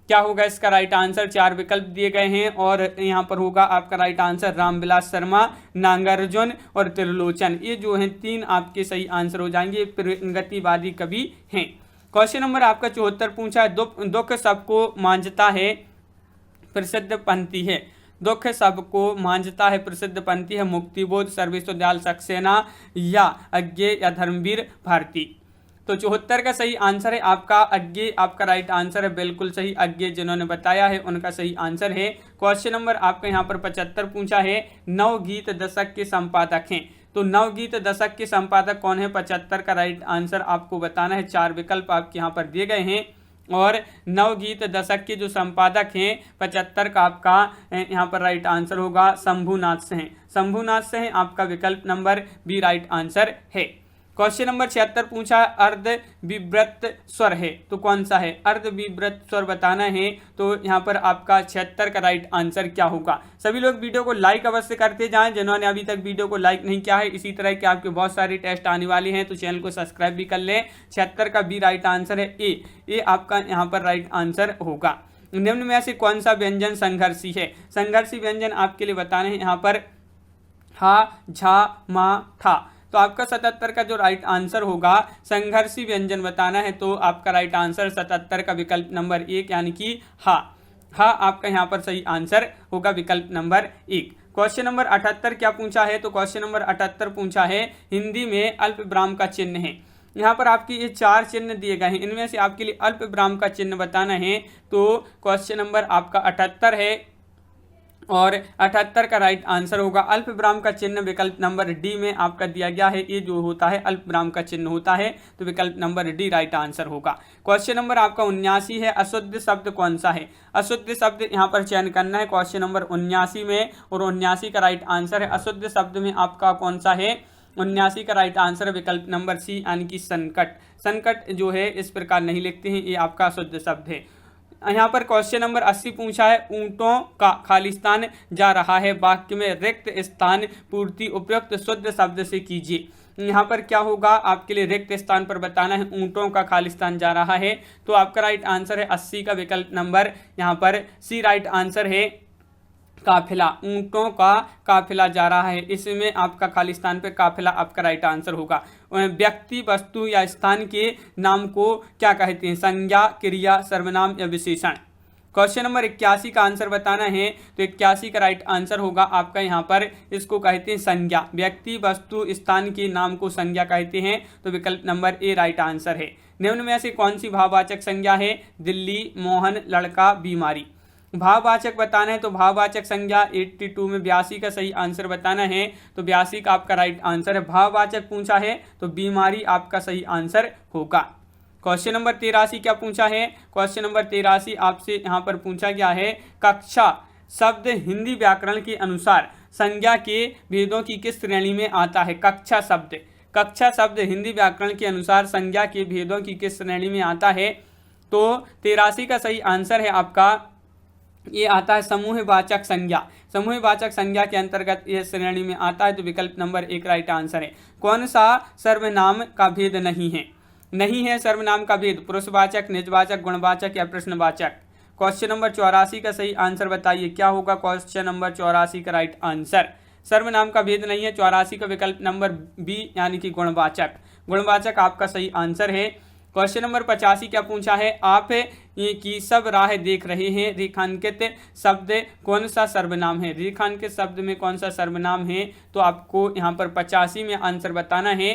क्या होगा इसका राइट आंसर। 4 विकल्प दिए गए हैं और यहाँ पर होगा आपका राइट आंसर रामविलास शर्मा, नागार्जुन और त्रिलोचन। ये जो हैं 3 आपके सही आंसर हो जाएंगे, प्रगतिवादी कवि हैं। क्वेश्चन नंबर आपका 74 पूछा है, दुख सबको मांझता है प्रसिद्ध पंक्ति है। दुख सबको मांझता है प्रसिद्ध पंक्ति है मुक्तिबोध, सर्वविश्वदयाल सक्सेना या अज्ञेय या धर्मवीर भारती। तो 74 का सही आंसर है आपका अज्ञेय, आपका राइट आंसर है, बिल्कुल सही। अज्ञेय जिन्होंने बताया है उनका सही आंसर है। क्वेश्चन नंबर आपका यहाँ पर 75 पूछा है, नवगीत दशक के संपादक हैं। तो नवगीत दशक के संपादक कौन है? 75 का राइट आंसर आपको बताना है। 4 विकल्प आपके यहाँ पर दिए गए हैं और नवगीत दशक के जो संपादक हैं 75 का आपका यहाँ पर राइट आंसर होगा शंभुनाथ से हैं। शंभुनाथ से हैं, आपका विकल्प नंबर बी राइट आंसर है। क्वेश्चन नंबर 76 पूछा अर्ध विव्रत स्वर है, तो कौन सा है? अर्ध विव्रत स्वर बताना है। तो यहाँ पर आपका 76 का राइट आंसर क्या होगा? सभी लोग वीडियो को लाइक अवश्य करते जाएं जिन्होंने अभी तक वीडियो को लाइक नहीं किया है। इसी तरह के आपके बहुत सारे टेस्ट आने वाले हैं, तो चैनल को सब्सक्राइब भी कर लें। 76 का बी राइट आंसर है ए आपका यहाँ पर राइट आंसर होगा। निम्न में से कौन सा व्यंजन संघर्षी है? संघर्षी व्यंजन आपके लिए बताने हैं यहाँ पर हा, झा, मा, ठा। तो आपका 77 का जो राइट आंसर होगा संघर्षी व्यंजन बताना है, तो आपका राइट आंसर 77 का विकल्प नंबर 1 यानी कि हा आपका यहाँ पर सही आंसर होगा, विकल्प नंबर 1। क्वेश्चन नंबर 78 क्या पूछा है? तो क्वेश्चन नंबर 78 पूछा है हिंदी में अल्प विराम का चिन्ह है। यहाँ पर आपके ये 4 चिन्ह दिए गए हैं, इनमें से आपके लिए अल्प विराम का चिन्ह बताना है। तो क्वेश्चन नंबर आपका 78 है और 78 का राइट आंसर होगा अल्प विराम का चिन्ह, विकल्प नंबर डी में आपका दिया गया है। ये जो होता है अल्प विराम का चिन्ह होता है, तो विकल्प नंबर डी राइट आंसर होगा। क्वेश्चन नंबर आपका 79 है, अशुद्ध शब्द कौन सा है? अशुद्ध शब्द यहाँ पर चयन करना है क्वेश्चन नंबर 79 में, और 79 का राइट आंसर है अशुद्ध शब्द में आपका कौन सा है? 79 का राइट आंसर विकल्प नंबर सी यानी कि संकट। संकट जो है इस प्रकार नहीं लिखते हैं, ये आपका अशुद्ध शब्द है। यहाँ पर क्वेश्चन नंबर 80 पूछा है ऊंटों का खालिस्तान जा रहा है, वाक्य में रिक्त स्थान पूर्ति उपयुक्त शुद्ध शब्द से कीजिए। यहाँ पर क्या होगा? आपके लिए रिक्त स्थान पर बताना है ऊंटों का खालिस्तान जा रहा है, तो आपका राइट आंसर है 80 का विकल्प नंबर यहाँ पर सी राइट आंसर है काफिला। ऊंटों का काफिला जा रहा है, इसमें आपका खालिस्तान पे काफिला आपका राइट आंसर होगा। व्यक्ति, वस्तु या स्थान के नाम को क्या कहते हैं? संज्ञा, क्रिया, सर्वनाम या विशेषण। क्वेश्चन नंबर 81 का आंसर बताना है, तो 81 का राइट आंसर होगा आपका यहाँ पर, इसको कहते हैं संज्ञा। व्यक्ति, वस्तु, स्थान के नाम को संज्ञा कहते हैं, तो विकल्प नंबर ए राइट आंसर है। निम्न में से कौन सी भाववाचक संज्ञा है? दिल्ली, मोहन, लड़का, बीमारी। भाववाचक बताना है, तो भाववाचक संज्ञा 82 में 82 का सही आंसर बताना है, तो 82 का आपका राइट आंसर है। भाववाचक पूछा है तो बीमारी आपका सही आंसर होगा। क्वेश्चन नंबर 83 क्या पूछा है? क्वेश्चन नंबर 83 आपसे यहाँ पर पूछा गया है कक्षा शब्द हिंदी व्याकरण के अनुसार संज्ञा के भेदों की किस श्रेणी में आता है? कक्षा शब्द हिंदी व्याकरण के अनुसार संज्ञा के भेदों की किस श्रेणी में आता है? तो 83 का सही आंसर है आपका, ये आता है समूहवाचक संज्ञा। समूहवाचक संज्ञा के अंतर्गत यह श्रेणी में आता है, तो विकल्प नंबर 1 राइट आंसर है। कौन सा सर्वनाम का भेद नहीं है सर्वनाम का भेद? पुरुषवाचक, निजवाचक, गुणवाचक या प्रश्नवाचक। क्वेश्चन नंबर 84 का सही आंसर बताइए क्या होगा? क्वेश्चन नंबर 84 का राइट आंसर सर्वनाम का भेद नहीं है। 84 का विकल्प नंबर बी यानी कि गुणवाचक आपका सही आंसर है। क्वेश्चन नंबर 85 क्या पूछा है? आप की सब राह देख रहे हैं, रेखांकित शब्द कौन सा सर्वनाम है? रेखांकित शब्द में कौन सा सर्वनाम है? तो आपको यहाँ पर 85 में आंसर बताना है।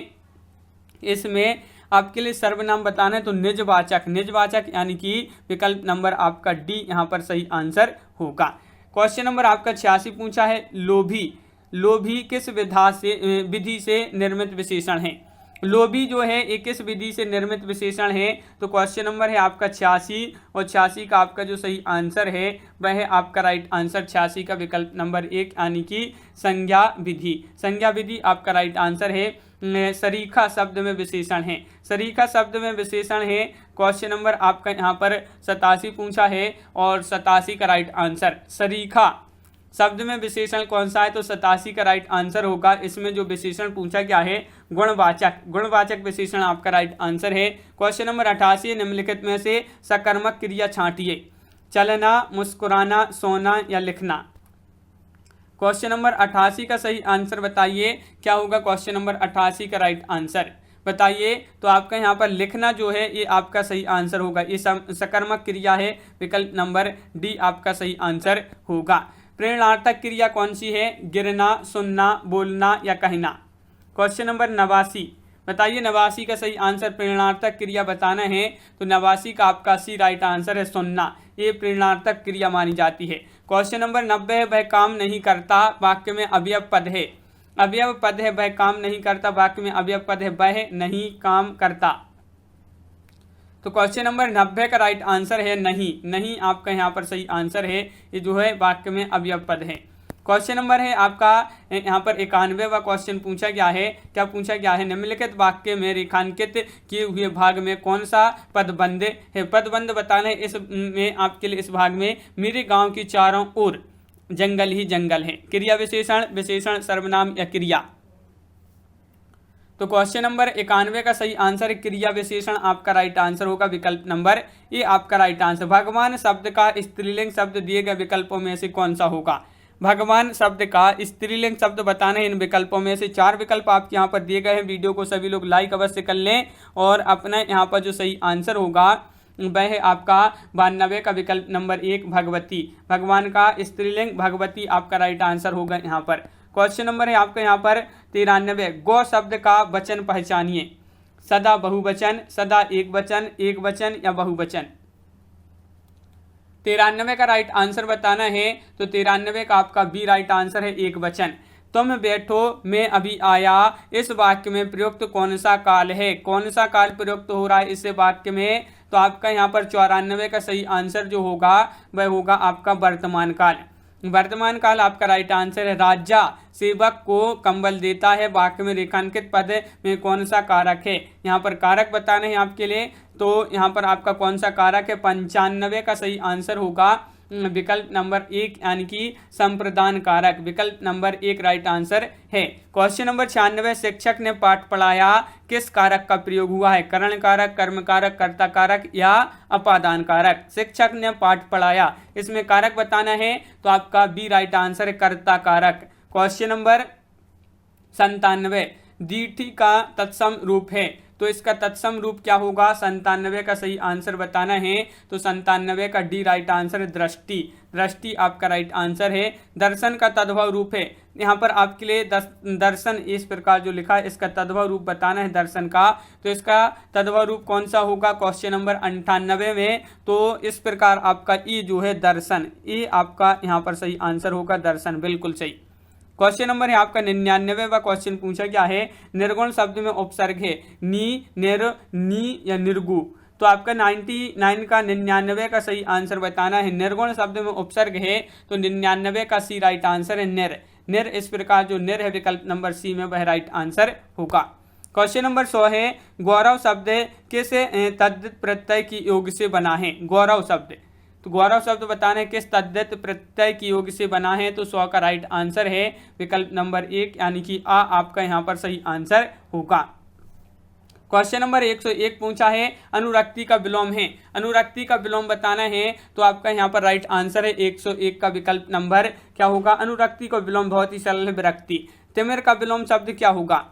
इसमें आपके लिए सर्वनाम बताना है, तो निजवाचक यानी कि विकल्प नंबर आपका डी यहाँ पर सही आंसर होगा। क्वेश्चन नंबर आपका 86 पूछा है लोभी किस विधि से निर्मित विशेषण है? लोभी जो है एक किस विधि से निर्मित विशेषण है? तो क्वेश्चन नंबर है आपका 86 और 86 का आपका जो सही आंसर है वह है आपका राइट आंसर 86 का विकल्प नंबर 1 यानी कि संज्ञा विधि आपका राइट आंसर है। सरीखा शब्द में विशेषण है, क्वेश्चन नंबर आपका यहाँ पर 87 पूछा है और 87 का राइट आंसर सरीखा शब्द में विशेषण कौन सा है? तो 87 का राइट आंसर होगा। इसमें जो विशेषण पूछा गया है गुणवाचक विशेषण आपका राइट आंसर है। क्वेश्चन नंबर 88 निम्नलिखित में से सकर्मक क्रिया छांटिए, चलना, मुस्कुराना, सोना या लिखना। क्वेश्चन नंबर 88 का सही आंसर बताइए क्या होगा? क्वेश्चन नंबर 88 का राइट आंसर बताइए। तो आपका यहाँ पर लिखना जो है ये आपका सही आंसर होगा, ये सकर्मक क्रिया है, विकल्प नंबर डी आपका सही आंसर होगा। प्रेरणार्थक क्रिया कौन सी है? गिरना, सुनना, बोलना या कहना। क्वेश्चन नंबर 89, बताइए 89 का सही आंसर प्रेरणार्थक क्रिया बताना है। तो 89 का आपका सी राइट आंसर है सुनना, ये प्रेरणार्थक क्रिया मानी जाती है। क्वेश्चन नंबर 90 है, वह काम नहीं करता, वाक्य में अवयव पद है। अवयव पद है, वह काम नहीं करता, वाक्य में अवयव पद है वह नहीं काम करता। तो क्वेश्चन नंबर 90 का राइट आंसर है नहीं। नहीं आपका यहाँ पर सही आंसर है, ये जो है वाक्य में अवयव पद है। क्वेश्चन नंबर है आपका यहाँ पर 91वां क्वेश्चन पूछा गया है। क्या पूछा गया है? निम्नलिखित वाक्य में रेखांकित किए हुए भाग में कौन सा पदबंध है? पदबंध बताना है इसमें आपके लिए। इस भाग में मेरे गांव की चारों ओर जंगल ही जंगल है। क्रिया विशेषण, विशेषण, सर्वनाम या क्रिया। तो क्वेश्चन नंबर 91 का सही आंसर है क्रिया विशेषण, आपका राइट आंसर होगा विकल्प नंबर ए आपका राइट आंसर। भगवान शब्द का स्त्रीलिंग शब्द दिए गए विकल्पों में से कौन सा होगा? भगवान शब्द का स्त्रीलिंग शब्द बताना है इन विकल्पों में से। 4 विकल्प आपके यहाँ पर दिए गए हैं। वीडियो को सभी लोग लाइक अवश्य कर लें और अपना यहाँ पर जो सही आंसर होगा वह है आपका 92 का विकल्प नंबर 1 भगवती। भगवान का स्त्रीलिंग भगवती आपका राइट आंसर होगा यहाँ पर। क्वेश्चन नंबर है आपका यहाँ पर 93, गौ शब्द का वचन पहचानिए। सदा बहुवचन, सदा एक वचन या बहुवचन। 93 का राइट आंसर बताना है। तो 93 का आपका बी राइट आंसर है एक वचन। तुम बैठो मैं अभी आया, इस वाक्य में प्रयुक्त कौन सा काल है? कौन सा काल प्रयुक्त हो रहा है इस वाक्य में? तो आपका यहाँ पर 94 का सही आंसर जो होगा वह होगा आपका वर्तमान काल। वर्तमान काल आपका राइट आंसर है। राजा सेवक को कंबल देता है, वाक्य में रेखांकित पद में कौन सा कारक है? यहाँ पर कारक बताना है आपके लिए। तो यहाँ पर आपका कौन सा कारक है? 95 का सही आंसर होगा विकल्प नंबर 1 यानी कि संप्रदान कारक। विकल्प नंबर 1 राइट आंसर है। क्वेश्चन नंबर 96, शिक्षक ने पाठ पढ़ाया, किस कारक का प्रयोग हुआ है? करण कारक, कर्म कारक, कर्ता कारक या अपादान कारक। शिक्षक ने पाठ पढ़ाया, इसमें कारक बताना है। तो आपका बी राइट आंसर है कर्ता कारक। क्वेश्चन नंबर 97, दीठी का तत्सम रूप है, तो इसका तत्सम रूप क्या होगा? 97 का सही आंसर बताना है। तो 97 का डी राइट आंसर है दृष्टि। दृष्टि आपका राइट आंसर है। दर्शन का तद्भव रूप है, यहाँ पर आपके लिए दर्शन इस प्रकार जो लिखा है इसका तद्भव रूप बताना है दर्शन का। तो इसका तद्भव रूप कौन सा होगा क्वेश्चन नंबर 98 में? तो इस प्रकार आपका ई जो है दर्शन, ये आपका यहाँ पर सही आंसर होगा दर्शन, बिल्कुल सही। क्वेश्चन नंबर है आपका 99वां क्वेश्चन पूछा गया है। निर्गुण शब्द में उपसर्ग है नी, निर, नी या निर्गु। तो आपका 99 का 99 का सही आंसर बताना है। निर्गुण शब्द में उपसर्ग है तो 99 का सी राइट आंसर है निर। निर इस प्रकार जो निर है विकल्प नंबर सी में वह राइट आंसर होगा। क्वेश्चन नंबर 100 है, गौरव शब्द किस तद्धित प्रत्यय की योग से बना है? गौरव शब्द, तो गौरव शब्द बताना है किस तद्धित प्रत्यय की योग से बना है? तो 100 का राइट आंसर है विकल्प नंबर 1 यानी कि आ आपका यहाँ पर सही आंसर होगा। क्वेश्चन नंबर 101 पूछा है, अनुरक्ति का विलोम है। अनुरक्ति का विलोम बताना है। तो आपका यहाँ पर राइट आंसर है 101 का विकल्प नंबर क्या होगा? अनुरक्ति का विलोम बहुत ही सरल है, विरक्ति। तिमिर का विलोम शब्द क्या होगा?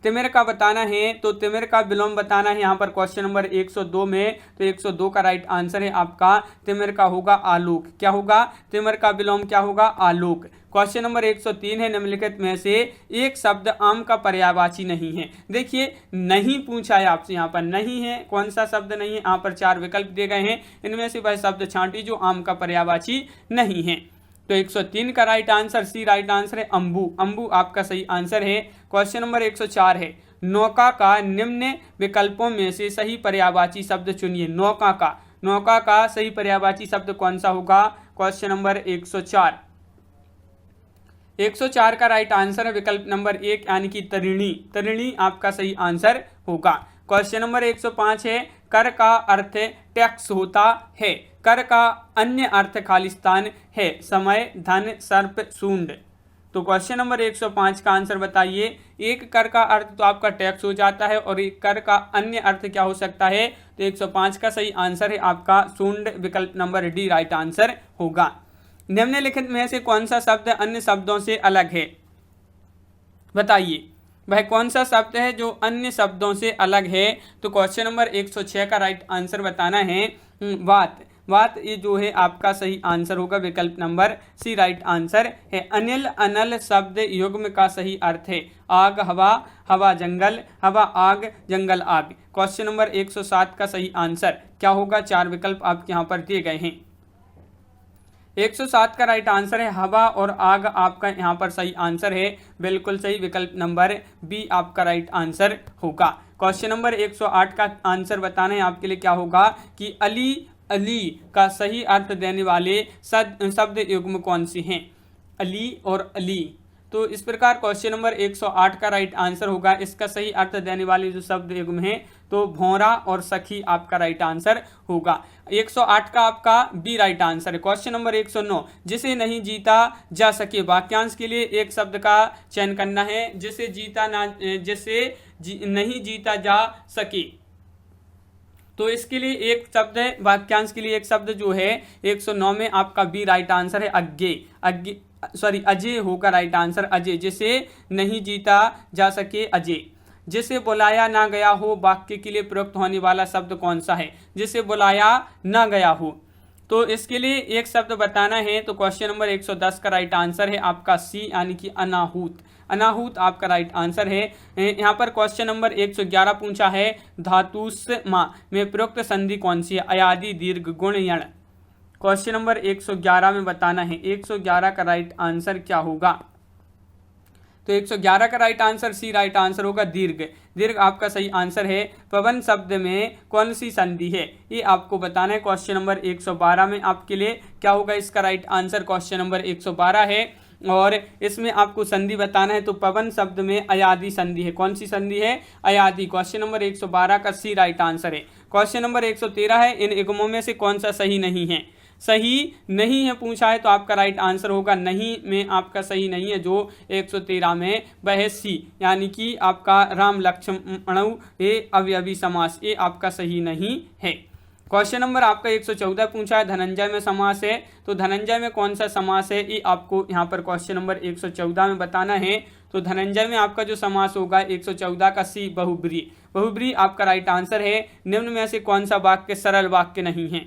तिमिर का बताना है। तो तिमिर का विलोम बताना है यहाँ पर क्वेश्चन नंबर 102 में। तो 102 का राइट आंसर है आपका तिमिर का होगा आलोक। क्या होगा? तिमिर का विलोम क्या होगा? आलोक। क्वेश्चन नंबर 103 है, निम्नलिखित में से एक शब्द आम का पर्यायवाची नहीं है। देखिए नहीं पूछा है आपसे, यहाँ पर नहीं है, कौन सा शब्द नहीं है? यहाँ पर 4 विकल्प दिए गए हैं, इनमें से वह शब्द छांटी जो आम का पर्यायवाची नहीं है। तो 103 का right answer C right answer है अंबु। अंबु आपका सही आंसर है। क्वेश्चन नंबर 104 है, नौका का निम्न विकल्पों में से सही पर्यायवाची शब्द चुनिए। नौका का सही पर्यायवाची शब्द कौन सा होगा? Question number 104। 104 का राइट आंसर है विकल्प नंबर 1 यानी कि तरिणी। तरिणी आपका सही आंसर होगा। क्वेश्चन नंबर 105 है, कर का अर्थ टैक्स होता है, कर का अन्य अर्थ खालिस्तान है, समय, धन, सर्प, सूंड। तो क्वेश्चन नंबर 105 का आंसर बताइए। एक कर का अर्थ तो आपका टैक्स हो जाता है और एक कर का अन्य अर्थ क्या हो सकता है? तो 105 का सही आंसर है आपका सूंड। विकल्प नंबर डी राइट आंसर होगा। निम्नलिखित में से कौन सा शब्द अन्य शब्दों से अलग है? बताइए वह कौन सा शब्द है जो अन्य शब्दों से अलग है? तो क्वेश्चन नंबर 106 का राइट आंसर बताना है वात। बात ये जो है आपका सही आंसर होगा विकल्प नंबर सी राइट आंसर है। अनिल अनल शब्द युग्म का सही अर्थ है आग हवा, हवा जंगल, हवा आग, जंगल आग। क्वेश्चन नंबर 107 का सही आंसर क्या होगा? 4 विकल्प आपके यहाँ पर दिए गए हैं। 107 का राइट आंसर है हवा और आग आपका यहाँ पर सही आंसर है, बिल्कुल सही, विकल्प नंबर बी आपका राइट आंसर होगा। क्वेश्चन नंबर 108 का आंसर बताना है आपके लिए क्या होगा कि अली अली का सही अर्थ देने वाले शब्द युग्म कौन सी हैं? अली और अली। तो इस प्रकार क्वेश्चन नंबर 108 का राइट आंसर होगा, इसका सही अर्थ देने वाले जो शब्द युग्म हैं तो भौरा और सखी आपका राइट आंसर होगा। 108 का आपका बी राइट आंसर है। क्वेश्चन नंबर 109 जिसे नहीं जीता जा सके, वाक्यांश के लिए एक शब्द का चयन करना है। जिसे नहीं जीता जा सके, तो इसके लिए एक शब्द है, वाक्यांश के लिए एक शब्द जो है 109 में आपका बी राइट आंसर है अजय होगा राइट आंसर, अजय। जिसे नहीं जीता जा सके, अजय। जिसे बुलाया ना गया हो, वाक्य के लिए प्रयुक्त होने वाला शब्द कौन सा है? जिसे बुलाया ना गया हो, तो इसके लिए एक शब्द बताना है। तो क्वेश्चन नंबर 110 का राइट आंसर है आपका सी यानी कि अनाहूत। अनाहूत आपका राइट आंसर है। यहाँ पर क्वेश्चन नंबर 111 पूछा है धातुस्मा में प्रयुक्त संधि कौन सी है? अयादि, दीर्घ, गुण, यण। क्वेश्चन नंबर 111 में बताना है। 111 का राइट आंसर क्या होगा? तो 111 का right answer C right answer होगा, दीर्घ। दीर्घ आपका सही आंसर है। पवन शब्द में कौन सी संधि है, ये आपको बताना है। क्वेश्चन नंबर 112 में आपके लिए क्या होगा? इसका राइट आंसर क्वेश्चन नंबर 112 है और इसमें आपको संधि बताना है। तो पवन शब्द में अयादि संधि है। कौन सी संधि है? अयादि। क्वेश्चन नंबर 112 का सी राइट आंसर है। क्वेश्चन नंबर 113 है इन युग्मों में से कौन सा सही नहीं है? सही नहीं है पूछा है, तो आपका राइट आंसर होगा नहीं में आपका सही नहीं है जो 113 में, वह सी यानी कि आपका राम लक्ष्मण ये अवयवी समास, ये आपका सही नहीं है। क्वेश्चन नंबर आपका 114 पूछा है धनंजय में समास है, तो धनंजय में कौन सा समास है ये आपको यहाँ पर क्वेश्चन नंबर 114 में बताना है। तो धनंजय में आपका जो समास होगा 114 का सी बहुब्री। बहुब्री आपका राइट आंसर है। निम्न में से कौन सा वाक्य सरल वाक्य नहीं है?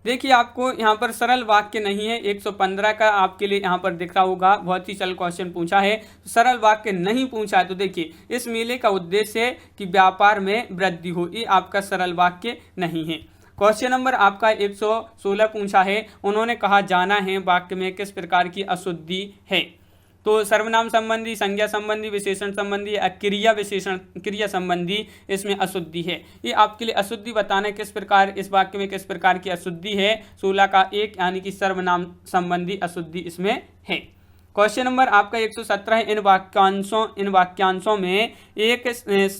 देखिए आपको यहाँ पर सरल वाक्य नहीं है। 115 का आपके लिए यहाँ पर दिख रहा होगा, बहुत ही सरल क्वेश्चन पूछा है, सरल वाक्य नहीं पूछा है। तो देखिए इस मेले का उद्देश्य है कि व्यापार में वृद्धि हो, ये आपका सरल वाक्य नहीं है। क्वेश्चन नंबर आपका 116 पूछा है उन्होंने कहा जाना है, वाक्य में किस प्रकार की अशुद्धि है? तो सर्वनाम संबंधी, संज्ञा संबंधी, विशेषण संबंधी, क्रिया संबंधी इसमें अशुद्धि है। ये आपके लिए अशुद्धि बताना है किस प्रकार, इस वाक्य में किस प्रकार की अशुद्धि है। 16 का 1 यानी कि सर्वनाम संबंधी अशुद्धि इसमें है। क्वेश्चन नंबर आपका 117 है इन वाक्यांशों में एक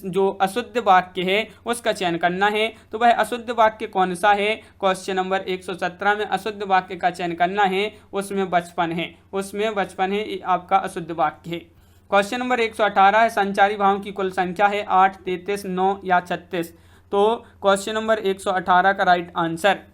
जो अशुद्ध वाक्य है उसका चयन करना है। तो वह अशुद्ध वाक्य कौन सा है? क्वेश्चन नंबर 117 में अशुद्ध वाक्य का चयन करना है, उसमें बचपन है, उसमें बचपन है, ये आपका अशुद्ध वाक्य है। क्वेश्चन नंबर 118 है संचारी भावों की कुल संख्या है 8, 33, 9 या 36। तो क्वेश्चन नंबर 118 का राइट आंसर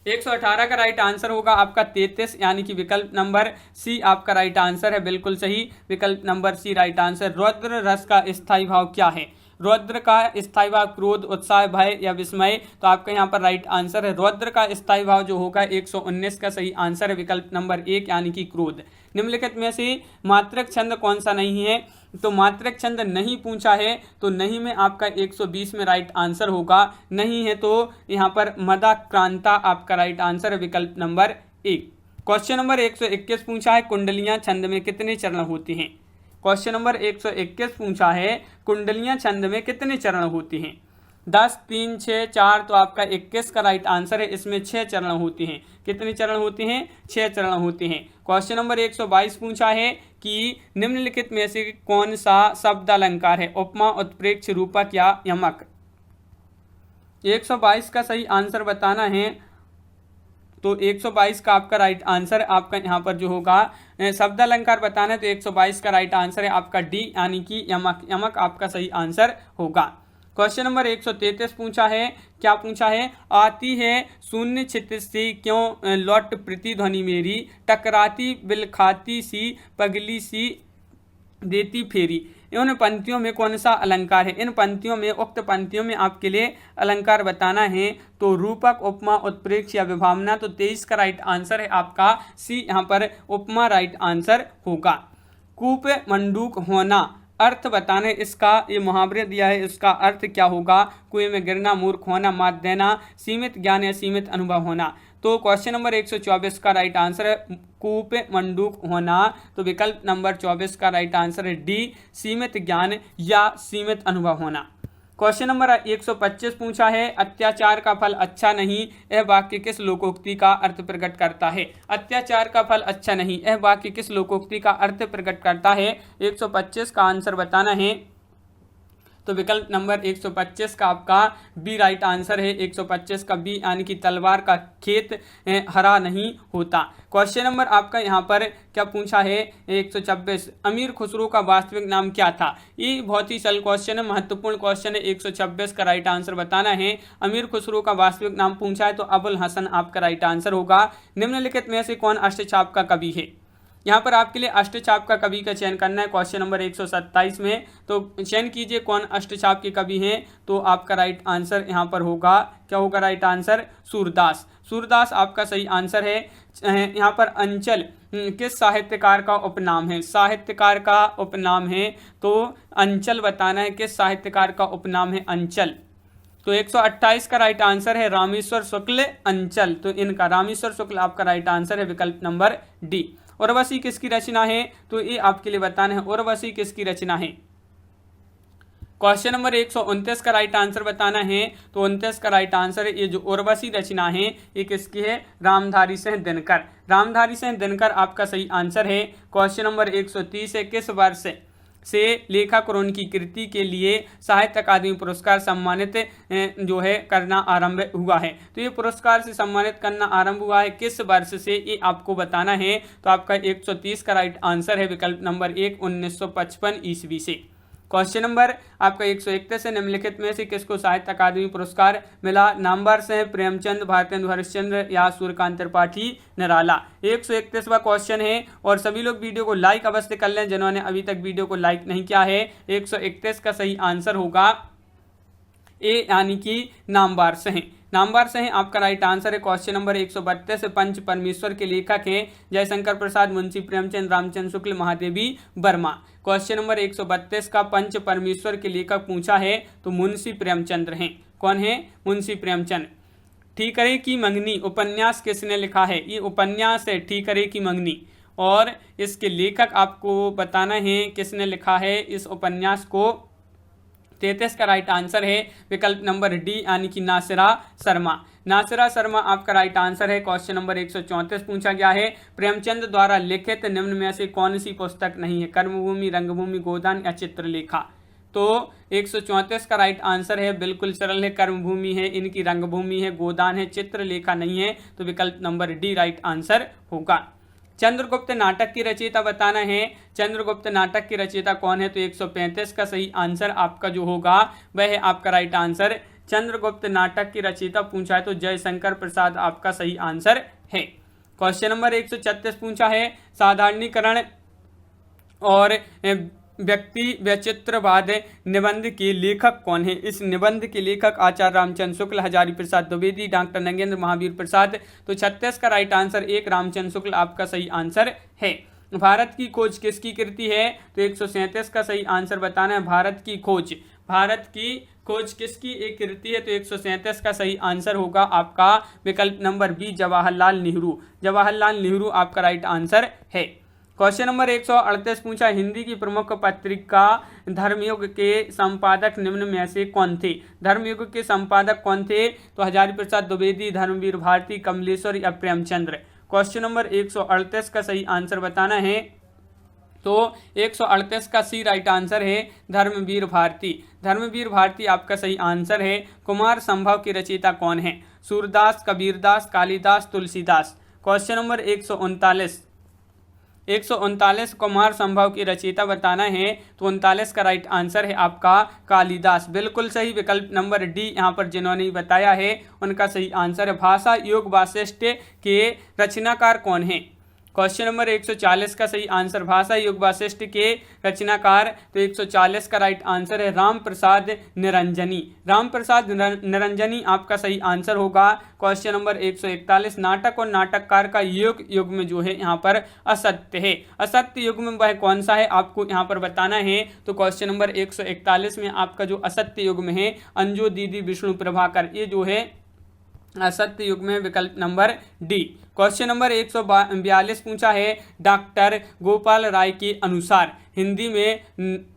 118 का राइट आंसर होगा आपका 33 यानी कि विकल्प नंबर सी आपका राइट आंसर है, बिल्कुल सही, विकल्प नंबर सी राइट आंसर। रौद्र रस का स्थायी भाव क्या है? रौद्र का स्थायी भाव क्रोध, उत्साह, भय या विस्मय। तो आपका यहाँ पर राइट आंसर है रौद्र का स्थायी भाव जो होगा 119 का सही आंसर है, विकल्प नंबर 1 यानी कि क्रोध। निम्नलिखित में से मात्रक छंद कौन सा नहीं है? तो मात्रक छंद नहीं पूछा है, तो नहीं में आपका 120 में राइट आंसर होगा। नहीं है तो यहाँ पर मदाक्रांता आपका राइट आंसर है, विकल्प नंबर 1। क्वेश्चन नंबर 121 पूछा है कुंडलियां छंद में कितने चरण होते हैं? क्वेश्चन नंबर 121 पूछा है कुंडलियां छंद में कितने चरण होते हैं? 10, 3, 6, 4। तो आपका 21 का राइट आंसर है, इसमें 6 चरण होते हैं। कितने चरण होते हैं? 6 चरण होते हैं। क्वेश्चन नंबर 122 पूछा है कि निम्नलिखित में से कौन सा शब्द अलंकार है? उपमा, उत्प्रेक्ष, रूपक या यमक। 122 का सही आंसर बताना है। तो 122 का आपका राइट आंसर आपका यहाँ पर जो होगा शब्द अलंकार बताना है, तो 122 का राइट आंसर है आपका डी यानी कि यमक। यमक आपका सही आंसर होगा। क्वेश्चन नंबर 133 पूछा है, क्या पूछा है? आती है शून्य छिद्र से क्यों लौट प्रतिध्वनि मेरी, टकराती बिलखाती सी पगली सी देती फेरी। इन पंक्तियों में कौन सा अलंकार है? इन पंक्तियों में, उक्त पंक्तियों में आपके लिए अलंकार बताना है। तो रूपक, उपमा, उत्प्रेक्ष या विभावना। तो 23 का राइट आंसर है आपका सी, यहाँ पर उपमा राइट आंसर होगा। कूप मंडूक होना, अर्थ बताने इसका, ये मुहावरे दिया है, इसका अर्थ क्या होगा? कुएं में गिरना, मूर्ख होना, मात देना, सीमित ज्ञान या सीमित अनुभव होना। तो क्वेश्चन नंबर 124 का राइट आंसर है कूप मंडूक होना। तो विकल्प नंबर 24 का राइट आंसर है डी, सीमित ज्ञान या सीमित अनुभव होना। क्वेश्चन नंबर 125 पूछा है, अत्याचार का फल अच्छा नहीं, यह वाक्य किस लोकोक्ति का अर्थ प्रकट करता है? अत्याचार का फल अच्छा नहीं, यह वाक्य किस लोकोक्ति का अर्थ प्रकट करता है? 125 का आंसर बताना है। तो विकल्प नंबर 125 का आपका बी राइट आंसर है। 125 का बी, यानी कि तलवार का खेत हरा नहीं होता। क्वेश्चन नंबर आपका यहाँ पर क्या पूछा है? 126, अमीर खुसरो का वास्तविक नाम क्या था? ये बहुत ही सरल क्वेश्चन है, महत्वपूर्ण क्वेश्चन है। 126 का राइट आंसर बताना है। अमीर खुसरो का वास्तविक नाम पूछा है तो अबुल हसन आपका राइट आंसर होगा। निम्नलिखित में से कौन अष्टचाप का कवि है? यहाँ पर आपके लिए अष्टचाप का कवि का चयन करना है क्वेश्चन नंबर 127 में। तो चयन कीजिए कौन अष्टचाप के कवि हैं। तो आपका राइट आंसर यहाँ पर होगा, क्या होगा राइट आंसर? सूरदास। सूरदास आपका सही आंसर है। यहाँ पर अंचल किस साहित्यकार का उपनाम है? साहित्यकार का उपनाम है, तो अंचल बताना है किस साहित्यकार का उपनाम है अंचल। तो 128 का राइट आंसर है रामेश्वर शुक्ल अंचल। तो इनका रामेश्वर शुक्ल आपका राइट आंसर है, विकल्प नंबर डी। उर्वशी किसकी रचना है? तो ये आपके लिए बताना है उर्वशी किसकी रचना है। क्वेश्चन नंबर 129 का राइट आंसर बताना है। तो 29 का राइट आंसर है, ये जो उर्वशी रचना है ये किसकी है? रामधारी सिंह दिनकर। रामधारी सिंह दिनकर आपका सही आंसर है। क्वेश्चन नंबर 130 है, किस वर्ष से लेखक और उनकी कृति के लिए साहित्य अकादमी पुरस्कार सम्मानित जो है करना आरंभ हुआ है? तो ये पुरस्कार से सम्मानित करना आरंभ हुआ है किस वर्ष से, ये आपको बताना है। तो आपका 130 का राइट आंसर है, विकल्प नंबर 1, 1955 ईस्वी से। क्वेश्चन नंबर आपका 131 है, निम्नलिखित में से किसको साहित्य अकादमी पुरस्कार मिला? नामवर से प्रेमचंद, भारतेंदु हरिश्चंद्र या सूर्यकांत त्रिपाठी निराला। 131वां क्वेश्चन है और सभी लोग वीडियो को लाइक अवश्य कर लें जिन्होंने अभी तक वीडियो को लाइक नहीं किया है। 131 का सही आंसर होगा ए, यानी कि नामवर से। नामवर से आपका राइट आंसर है। क्वेश्चन नंबर 132 पंच परमेश्वर के लेखक हैं जयशंकर प्रसाद, मुंशी प्रेमचंद, रामचंद्र शुक्ल, महादेवी वर्मा। क्वेश्चन नंबर 132 का पंच परमेश्वर के लेखक पूछा है तो मुंशी प्रेमचंद्र हैं। कौन है? मुंशी प्रेमचंद। ठीकरे की मंगनी उपन्यास किसने लिखा है? ये उपन्यास है ठीकरे की मंगनी और इसके लेखक आपको बताना है किसने लिखा है इस उपन्यास को। 33 का राइट आंसर है, विकल्प नंबर डी, यानी कि नासिरा शर्मा। नासिरा शर्मा आपका राइट आंसर है। क्वेश्चन नंबर 134 पूछा गया है, प्रेमचंद द्वारा लिखित निम्न में से कौन सी पुस्तक नहीं है? कर्मभूमि, रंगभूमि, गोदान या चित्रलेखा। तो 134 का राइट आंसर है, बिल्कुल सरल है, कर्मभूमि है, इनकी रंगभूमि है, गोदान है, चित्रलेखा नहीं है। तो विकल्प नंबर डी राइट आंसर होगा। चंद्रगुप्त नाटक की रचयिता बताना है। चंद्रगुप्त नाटक की रचयिता कौन है? तो 135 का सही आंसर आपका जो होगा वह है आपका राइट आंसर। चंद्रगुप्त नाटक की रचयिता पूछा है तो जयशंकर प्रसाद आपका सही आंसर है। क्वेश्चन नंबर 136 पूछा है, साधारणीकरण और व्यक्ति वैचित्रवाद निबंध के लेखक कौन है? इस निबंध के लेखक आचार्य रामचंद्र शुक्ल, हजारी प्रसाद द्विवेदी, डॉक्टर नगेंद्र महावीर प्रसाद। तो 36 का राइट आंसर 1 रामचंद्र शुक्ल आपका सही आंसर है। भारत की खोज किसकी कृति है? तो 137 का सही आंसर बताना है, भारत की खोज। भारत की खोज किसकी एक कृति है? तो 137 का सही आंसर होगा आपका विकल्प नंबर बी, जवाहरलाल नेहरू। जवाहरलाल नेहरू आपका राइट आंसर है। क्वेश्चन नंबर 138 पूछा, हिंदी की प्रमुख पत्रिका धर्मयुग के संपादक निम्न में से कौन थे? धर्मयुग के संपादक कौन थे? तो हजारी प्रसाद द्विवेदी, धर्मवीर भारती, कमलेश्वर या प्रेमचंद्र। क्वेश्चन नंबर 138 का सही आंसर बताना है। तो 138 का सी राइट आंसर है, धर्मवीर भारती। धर्मवीर भारती आपका सही आंसर है। कुमार संभव की रचयिता कौन है? सूरदास, कबीरदास, कालिदास, तुलसीदास। क्वेश्चन नंबर 139 कुमार संभव की रचयिता बताना है। तो 39 का राइट आंसर है आपका कालिदास। बिल्कुल सही, विकल्प नंबर डी यहाँ पर जिन्होंने बताया है उनका सही आंसर है। भाषा योग वासिष्ठ के रचनाकार कौन है? क्वेश्चन नंबर 140 का सही आंसर भाषा युग वासिष्ठ के रचनाकार, तो 140 का राइट आंसर है राम प्रसाद निरंजनी। राम प्रसाद निरंजनी आपका सही आंसर होगा। क्वेश्चन नंबर 141, नाटक और नाटककार का युग में जो है यहाँ पर असत्य है। असत्य युग में वह कौन सा है आपको यहाँ पर बताना है। तो क्वेश्चन नंबर 141 में आपका जो असत्य युग में है अंजू दीदी विष्णु प्रभाकर, ये जो है असत्य युग में विकल्प नंबर डी। क्वेश्चन नंबर 142 पूछा है, डॉक्टर गोपाल राय के अनुसार हिंदी में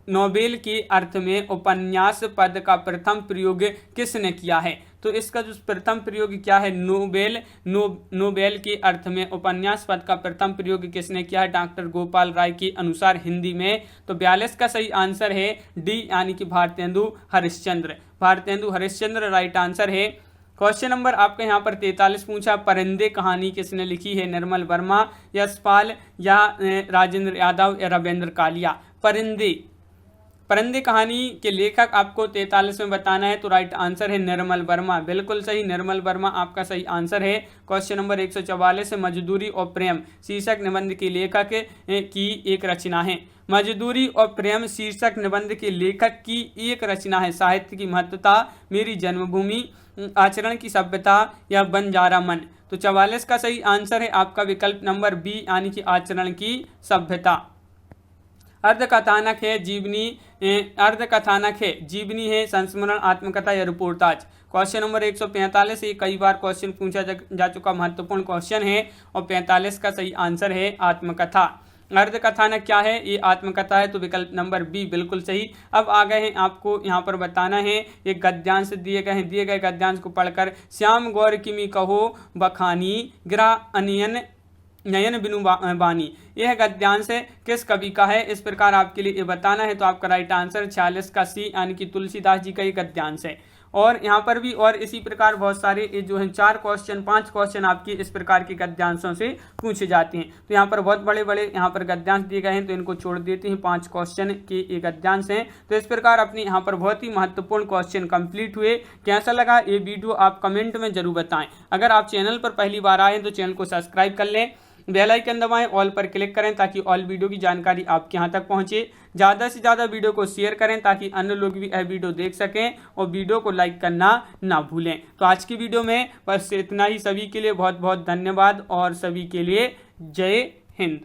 नोबेल के अर्थ में उपन्यास पद का प्रथम प्रयोग किसने किया है। तो इसका जो प्रथम प्रयोग क्या है, नोबेल के अर्थ में उपन्यास पद का प्रथम प्रयोग किसने किया है, डॉक्टर गोपाल राय के अनुसार हिंदी में। तो 42 का सही आंसर है डी, यानी कि भारतेंदु हरिश्चंद्र। भारतेंदु हरिश्चंद्र राइट आंसर है। क्वेश्चन नंबर आपके यहाँ पर 43 पूछा, परिंदे कहानी किसने लिखी है, निर्मल वर्मा, यशपाल या राजेंद्र यादव या रविंद्र कालिया। परिंदे कहानी के लेखक आपको 43 में बताना है। तो राइट आंसर है निर्मल वर्मा, बिल्कुल सही, निर्मल वर्मा आपका सही आंसर है। क्वेश्चन नंबर 144 है, मजदूरी और प्रेम शीर्षक निबंध के लेखक की एक रचना है। मजदूरी और प्रेम शीर्षक निबंध के लेखक की एक रचना है। साहित्य की महत्वता, मेरी जन्मभूमि, आचरण की सभ्यता या बंजारा मन। तो 44 का सही आंसर है आपका विकल्प नंबर बी, यानी कि आचरण की सभ्यता। अर्धकथानक है जीवनी है, संस्मरण, आत्मकथा या रिपोर्टाज। क्वेश्चन नंबर 145, ये कई बार क्वेश्चन पूछा जा चुका महत्वपूर्ण क्वेश्चन है और 45 का सही आंसर है आत्मकथा। अर्धकथानक क्या है, ये आत्मकथा है, तो विकल्प नंबर बी बिल्कुल सही। अब आ गए हैं, आपको यहाँ पर बताना है, ये गद्यांश दिए गए हैं। दिए गए गद्यांश को पढ़कर श्याम गौर किमी कहो बखानी, गिरा अनियन नयन बिनु बानी, यह गद्यांश किस कवि का है, इस प्रकार आपके लिए ये बताना है। तो आपका राइट आंसर 46 का सी, यानी कि तुलसीदास जी का ये गद्यांश है। और यहाँ पर भी और इसी प्रकार बहुत सारे ये जो है 5 क्वेश्चन आपकी इस प्रकार के गद्यांशों से पूछे जाते हैं। तो यहाँ पर बहुत बड़े बड़े यहाँ पर गद्यांश दिए गए हैं, तो इनको छोड़ देते हैं। 5 क्वेश्चन के ये गद्यांश हैं। तो इस प्रकार अपने यहाँ पर बहुत ही महत्वपूर्ण क्वेश्चन कंप्लीट हुए। कैसा लगा ये वीडियो आप कमेंट में जरूर बताएं। अगर आप चैनल पर पहली बार आए तो चैनल को सब्सक्राइब कर लें, बेल आइकन दबाएं, ऑल पर क्लिक करें ताकि ऑल वीडियो की जानकारी आपके यहाँ तक पहुँचे। ज़्यादा से ज़्यादा वीडियो को शेयर करें ताकि अन्य लोग भी यह वीडियो देख सकें, और वीडियो को लाइक करना ना भूलें। तो आज की वीडियो में बस इतना ही। सभी के लिए बहुत बहुत धन्यवाद और सभी के लिए जय हिंद।